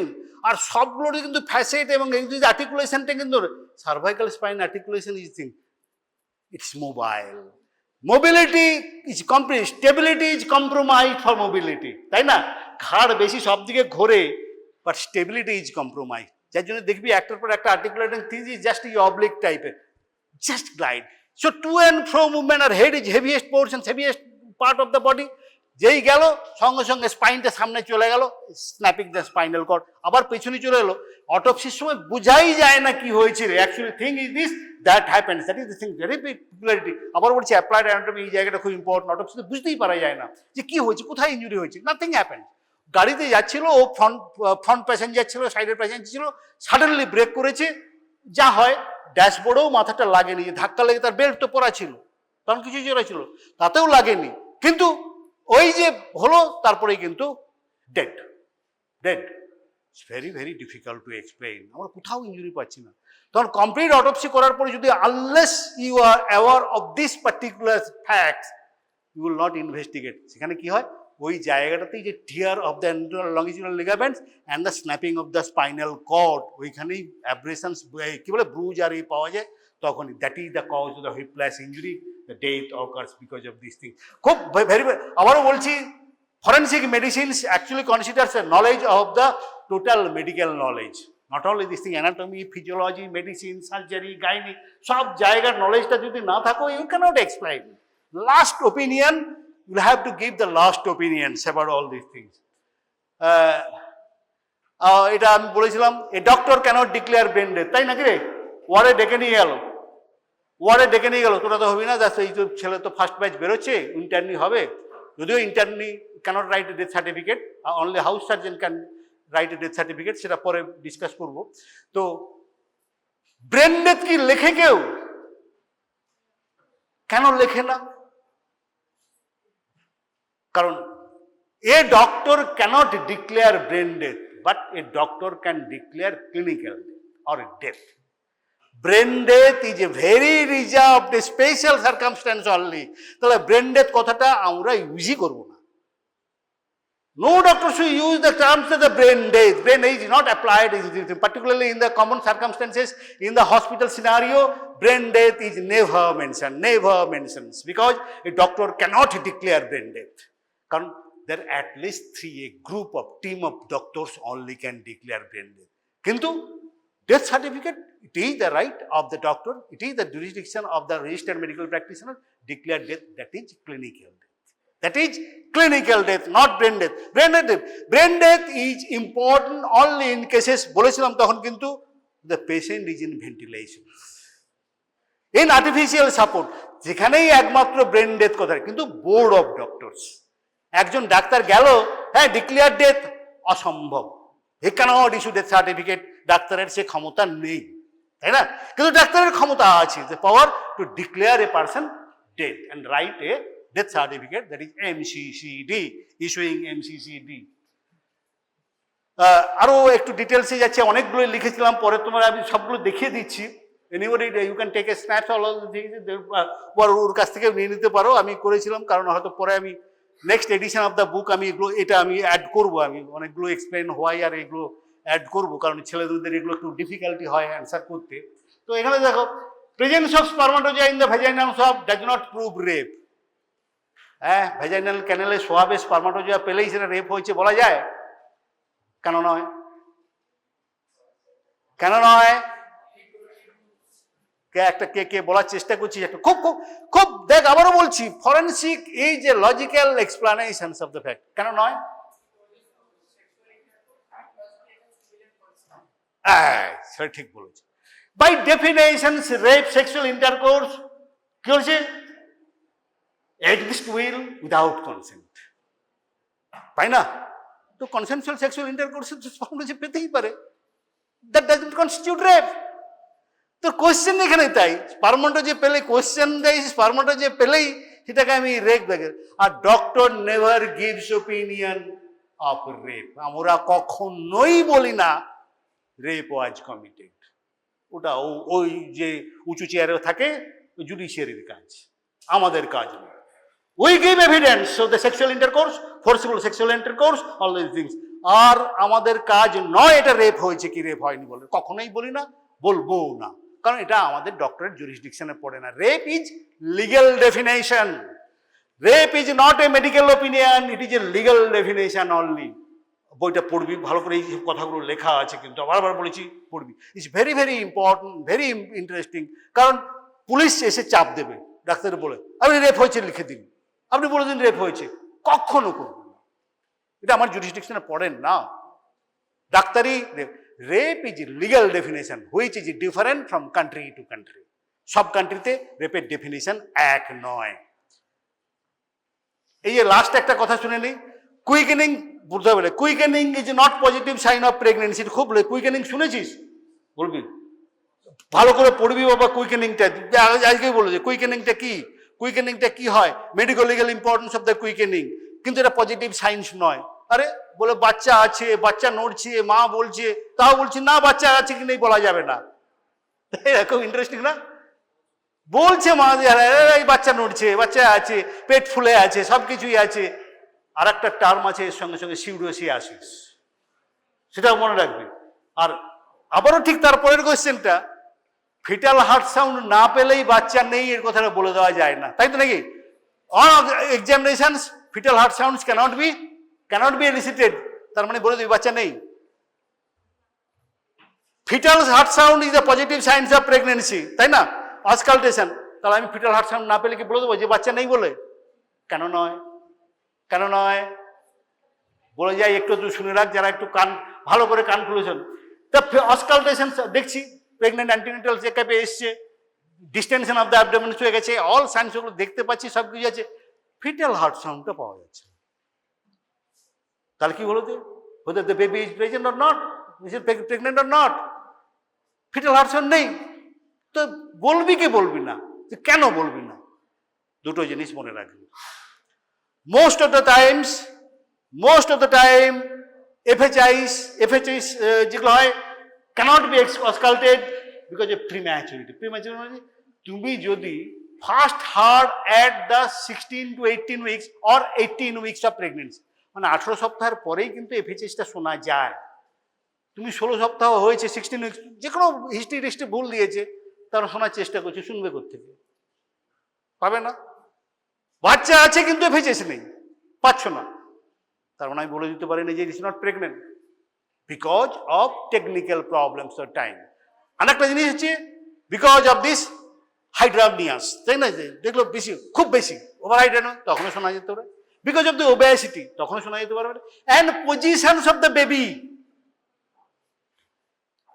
আর সবগুলোরই কিন্তু ফ্যাসেট এবং আর্টিকুলেশনটা কিন্তু cervical spine articulation is thing, it's mobile. Mobility is complete, stability is compromise for mobility, তাই না? ঘাড় বেশি সব দিকে ঘোরে, বাট স্টেবিলিটি ইজ কম্প্রোমাইজ। যার জন্য দেখবি একটার পর একটা articulating thing is just a oblique টাইপের, just glide. So to and fro movement, our head is heaviest portion, heaviest part of the body. যেই গেল সঙ্গে সঙ্গে স্পাইনটা সামনে চলে গেল, স্ন্যাপিং দ্য স্পাইনাল কর্ড, আবার পেছনে চলে এলো। অটোপসির সময় বোঝাই যায় না কি হয়েছে রে, actually thing is this, that happens, that is the thing, very পিকুলারিটি। আবার বলছি অ্যাপ্লাইড অ্যানাটমি, এই জায়গাটা খুব ইম্পর্টেন্ট। অটোপসিতে বুঝতেই পারা যায় না যে কি হয়েছে, কোথায় ইঞ্জুরি হয়েছে, নাথিং হ্যাপেন্স। গাড়িতে যাচ্ছিল, ও ফ্রন্ট প্যাসেঞ্জার ছিল, সাইডের প্যাসেঞ্জার ছিল, সাডেনলি ব্রেক করেছে, যা হয় ড্যাশবোর্ডেও মাথাটা লাগেনি, ধাক্কা লেগে তার বেল্ট তো পরা ছিল, তখন কিছু জোড়া ছিল, তাতেও লাগেনি, কিন্তু ওই যে হলো তারপরেই কিন্তু dead. Dead it's very very difficult to explain. আমরা কোথাও ইঞ্জুরি পাচ্ছি না। তখন কমপ্লিট অটোপসি করার পরে যদি unless you are aware of this particular facts, you will not investigate. সেখানে কি হয়, ওই জায়গাটাতেই যে tear of the longitudinal ligaments and the snapping of the spinal cord, ওইখানেই অ্যাব্রেশনস, কি বলে, ব্রুজ আর এই পাওয়া যায়, তখনই that is the cause of the whiplash injury, the death occurs because of this thing. খুব ভেরি, আবারও বলছি, forensic medicines actually considers a knowledge of the total medical knowledge, not only this thing, anatomy, physiology, medicine, surgery, gynae, সব জায়গার নলেজটা যদি না থাকো, you cannot explain. Last opinion, you have to give the last opinions about all this things. এটা আমি বলেছিলাম, a doctor cannot declare brain death, তাই নাকি রে? ওয়ার্ডে ডেকে নিয়ে গেল, ওয়ার্ডে ডেকে নিয়ে গেল, তোরা তো হবি না, এই তো ছেলে তো ফার্স্ট ব্যাচ বেরোচ্ছে, ইন্টার্নি হবে। যদিও internee cannot write a death certificate, only house surgeon can write a death certificate, সেটা পরে ডিসকাস করব। তো ব্রেন ডেথ কি লেখে কেউ? কেন লেখে না? কারণ a doctor cannot declare brain death, but a doctor can declare clinical death or death. Brain death is a very reserved special circumstance only. তাহলে brain death কথাটা আমরা ইউজই করব না। No doctor should use the terms of the brain death. Brain death is not applied, particularly in the common circumstances, in the hospital scenario. Brain death is never mentioned, never mentions, because a doctor cannot declare brain death. কারণ there are at least a group of team of doctors only can declare brain death. Kintu death certificate, it is the right of the doctor, it is the jurisdiction of the registered medical practitioner, declare death, that is clinical death. That is clinical death, not brain death. Brain death is important only in cases, বলেছিলাম তখন, কিন্তু the patient is in ventilation, in artificial support, যেখানেই একমাত্র brain death কথা, কিন্তু board of doctors, একজন doctor গেল, হ্যাঁ ডিক্লেয়ার ডেথ, অসম্ভব, হি ক্যানট ইস্যু ডেথ সার্টিফিকেট, ডাক্তারের সে ক্ষমতা নেই, তাই না? কিন্তু ডাক্তারের ক্ষমতা আছে, the power to declare a person dead and write a death certificate, that is MCCD, issuing MCCD. আরো একটু ডিটেলসে যাচ্ছে, অনেকগুলো লিখেছিলাম, পরে তোমার আমি সবগুলো দেখিয়ে দিচ্ছি। Anybody you can take a snapshot all ওর কাছ থেকে নিয়ে নিতে পারো, আমি করেছিলাম, কারণ হয়তো পরে আমি next edition of the book আমি এগুলো, এটা আমি অ্যাড করবো, আমি অনেকগুলো এক্সপ্লেন হয় আর এগুলো অ্যাড করবো, কারণ ছেলেদের এগুলো একটু ডিফিকাল্টি হয় অ্যান্সার করতে। তো এখানে দেখো, presence of spermatozoa in the vaginal swab does not prove rape. হ্যাঁ, ভ্যাজাইনাল ক্যানেলে সোয়াবে স্পারমাটোজোয়া পেলেই সেটা রেপ হয়েছে বলা যায়? কেন নয়? কেন নয়? কে বলার চেষ্টা করছি, একটা খুব খুব খুব দেখ, আবারও বলছি, ফরেনসিক এই যে logical explanations of the fact, কেন নয়? সেটা ঠিক বলেছে। By definitions rape, sexual intercourse কি হচ্ছে? এগেইনস্ট উইল, উইদাউট কনসেন্ট, তাই না? তো কনসেনচুয়াল সেক্সুয়াল ইন্টারকোর্স স্পারমাটোজোয়া পেতেই পারে, দ্যাট ডাজন্ট কনস্টিটিউট রেপ। তো কোয়েশ্চেন এখানে তাই, স্পারমাটোজোয়া পেলে কোয়েশ্চেন দেয়, স্পারমাটোজোয়া পেলেই সেটাকে আমি রেপ দেখে। আর doctor never gives opinion of rape, আমরা কখনোই বলি না রেপ ওয়াজ কমিটেড। ওটা ওই যে উঁচু চেয়ারে থাকে জুডিশিয়ারির কাজ, আমাদের কাজ নয়। We give evidence of the sexual intercourse, forcible sexual intercourse, all this things. আর আমাদের কাজ নয় এটা রেপ হয়েছে কি রেপ হয়নি বলে, কখনোই বলি না, বলবো না, কারণ এটা আমাদের ডক্টরের জুরিসডিকশনে পড়ে না। Rape is legal definition, rape is not a medical opinion, it is A legal definition only. বইটা পড়বি ভালো করে, এই কথাগুলো লেখা আছে, কিন্তু বারবার বলেছি পড়বি। It's very very important, very interesting. কারণ পুলিশ এসে চাপ দেবে ডাক্তার বলে, আপনি রেপ হয়েছে লিখে দিন, আপনি বলে দিন রেপ হয়েছে, কখনো করবেন না, এটা আমার জুরিসডিকশনে পড়েন না। ডাক্তারি rape is legal definition which is different from country to country. সব কান্ট্রিতে রেপের ডেফিনেশন এক নয়। এই যে লাস্ট একটা কথা শুনে নিই, কুইকেনিং বুঝতে হবে, quickening is not positive sign of pregnancy. খুব কুইকেনিং শুনেছিস? বলবি ভালো করে পড়বি বাবা কুইকেনিংটা, আজকেই বলো যে কুইকেনিংটা কি, কুইকেনিংটা কি হয়, medico legal importance of the quickening, কিন্তু এটা পজিটিভ সাইন্স নয়। আরে বলে বাচ্চা আছে, বাচ্চা নড়ছে, মা বলছে, তাও বলছি না বাচ্চা আছে কি নেই বলা যাবে না। খুব ইন্টারেস্টিং না? বলছে মা এই বাচ্চা নড়ছে, বাচ্চা আছে, পেট ফুলে আছে, সবকিছুই আছে। আর একটা টার্ম আছে এর সঙ্গে সঙ্গে, সিউডোসিয়াসিস, সেটাও মনে রাখবে। আর আবারও ঠিক তারপরের কোয়েশ্চেনটা, ফিটাল হার্ট সাউন্ড না পেলেই বাচ্চা নেই, এর কথাটা বলে দেওয়া যায় না, তাই তো নাকি? On examinations foetal heart sounds cannot be elicited, তার মানে বলে দিই বাচ্চা নেই। Foetal heart sound is the positive signs of pregnancy, তাই না? অসকালটেশন, তাহলে আমি ফিটাল হার্ট সাউন্ড না পেলে কি বলে দেবো যে বাচ্চা নেই বলে? কেন নয়? কেন নয়? বলে যাই, একটু শুনে রাখ যারা একটু কান ভালো করে কান খুলেছেন। তা অসকালটেশন দেখছি, প্রেগনেন্ট অ্যান্টিনেটাল চেকআপে এসছে, ডিস্টেনশন অফ দ্য অ্যাবডোমেন হয়ে গেছে, অল সাইন্স ওগুলো দেখতে পাচ্ছি, সব কিছু আছে, ফিটাল হার্ট সাউন্ডটা পাওয়া যাচ্ছে। তাহলে কি বলতে, whether the baby is present or not, is it pregnant or not, fetal heart sound নেই, তো বলবি কি বলবি না? কেন বলবি না? দুটো জিনিস মনে রাখবি। Most of the time FHIs যেগুলো হয় cannot be ausculted because of prematurity. Prematurity, তুমি যদি first hard at the 16 to 18 weeks or 18 weeks of pregnancy, মানে 18 সপ্তাহের পরেই কিন্তু FHIsটা শোনা যায়। তুমি 16 সপ্তাহ হয়েছে, 16 উইক্স, যে কোনো হিস্ট্রি ভুল দিয়েছে, তারা শোনার চেষ্টা করছে, শুনবে কোত্থেকে? পাবে না। বাচ্চা আছে কিন্তু FHIs নেই, পাচ্ছ না, তার মানে আমি বলে দিতে পারি না যে it is not pregnant because of technical problems of time. আরেকটা জিনিস হচ্ছে বিকজ অফ দিস হাইড্রামনিয়াস, তাই না? দেখলো বেশি, খুব বেশি ওভার হাইট, তখনও শোনা যেতে পারে। বিকজ অফ দ্য ওবেসিটি, তখনও শোনা যেতে পারবে। And positions of the baby,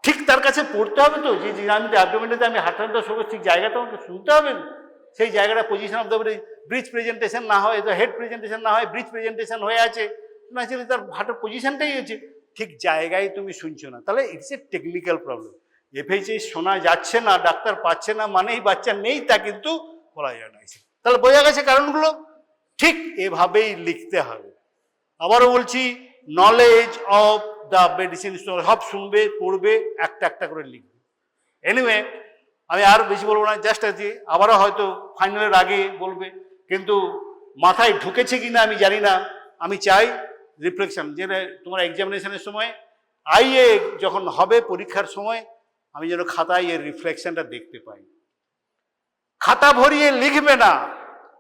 ঠিক তার কাছে পড়তে হবে তো, যে আমি অ্যাবডোমেনটাতে আমি হাঁটাটা সব ঠিক জায়গাটা আমাকে শুনতে হবে, সেই জায়গাটা position of the bridge presentation না হয়, হেড প্রেজেন্টেশন না হয়, ব্রিজ প্রেজেন্টেশন হয়ে আছে, ন্যাচারালি তার হাঁটার পজিশনটাই হচ্ছে ঠিক জায়গায়, তুমি শুনছো না, তাহলে it's a technical problem. FHI শোনা যাচ্ছে না, ডাক্তার পাচ্ছে না মানেই বাচ্চা নেই, তা কিন্তু বলা যায় না। তাহলে বোঝা গেছে কারণগুলো, ঠিক এভাবেই লিখতে হবে। আবারও বলছি, নলেজ অফ দ্য মেডিসিন, সব শুনবে, পড়বে, একটা একটা করে লিখবে। এনিওয়ে, আমি আর বেশি বলবো না, জাস্ট আছি, আবারও হয়তো ফাইনালের আগে বলবে, কিন্তু মাথায় ঢুকেছে কিনা আমি জানি না। আমি চাই রিফ্লেকশন, যে তোমার এক্সামিনেশনের সময় আইএ যখন হবে পরীক্ষার সময়, আমি যেন খাতায় এর রিফ্লেকশনটা দেখতে পাই। খাতা ভরিয়ে লিখবে না,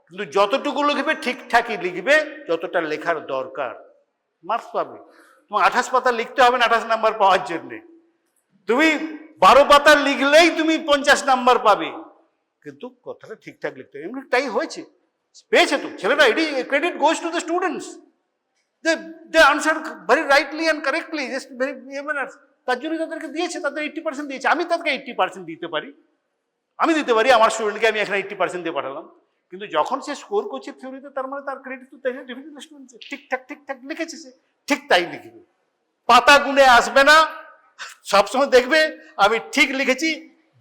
কিন্তু যতটুকু লিখবে ঠিকঠাকই লিখবে, যতটা লেখার দরকার, মার্কস পাবে। তোমার 28 পাতা লিখতে হবে না 28 নাম্বার পাওয়ার জন্যে, তুমি 12 পাতা লিখলেই তুমি 50 নাম্বার পাবে, কিন্তু কথাটা ঠিকঠাক লিখতে হবে। এমনি তাই হয়েছে, পেয়েছে তো ছেলেরা, এটি credit goes to the students, they answered very rightly and correctly, just very manners, তার জন্য তাদেরকে দিয়েছে, তাদের 80% দিয়েছে। আমি তাদেরকে 80% দিতে পারি, আমার স্টুডেন্টকে আমি এখানে 80% দিয়ে পাঠালাম, কিন্তু যখন সে স্কোর করছে থিওরিতে, তার মানে তার ক্রেডিট তো ডেফিনেটলি স্টুডেন্ট, ঠিকঠাক লিখেছে, সে ঠিক তাই লিখবে, পাতা গুনে আসবে না, সবসময় দেখবে আমি ঠিক লিখেছি,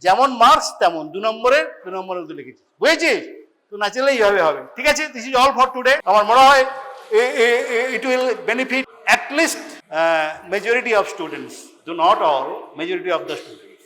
যেমন মার্কস তেমন 2 নম্বরের 2 নম্বরের মধ্যে লিখেছি, বুঝেছিস? তো না চলে এইভাবে হবে। ঠিক আছে, this is all for today. আমার মনে হয় it will benefit at least majority of students, do not all, majority of the students.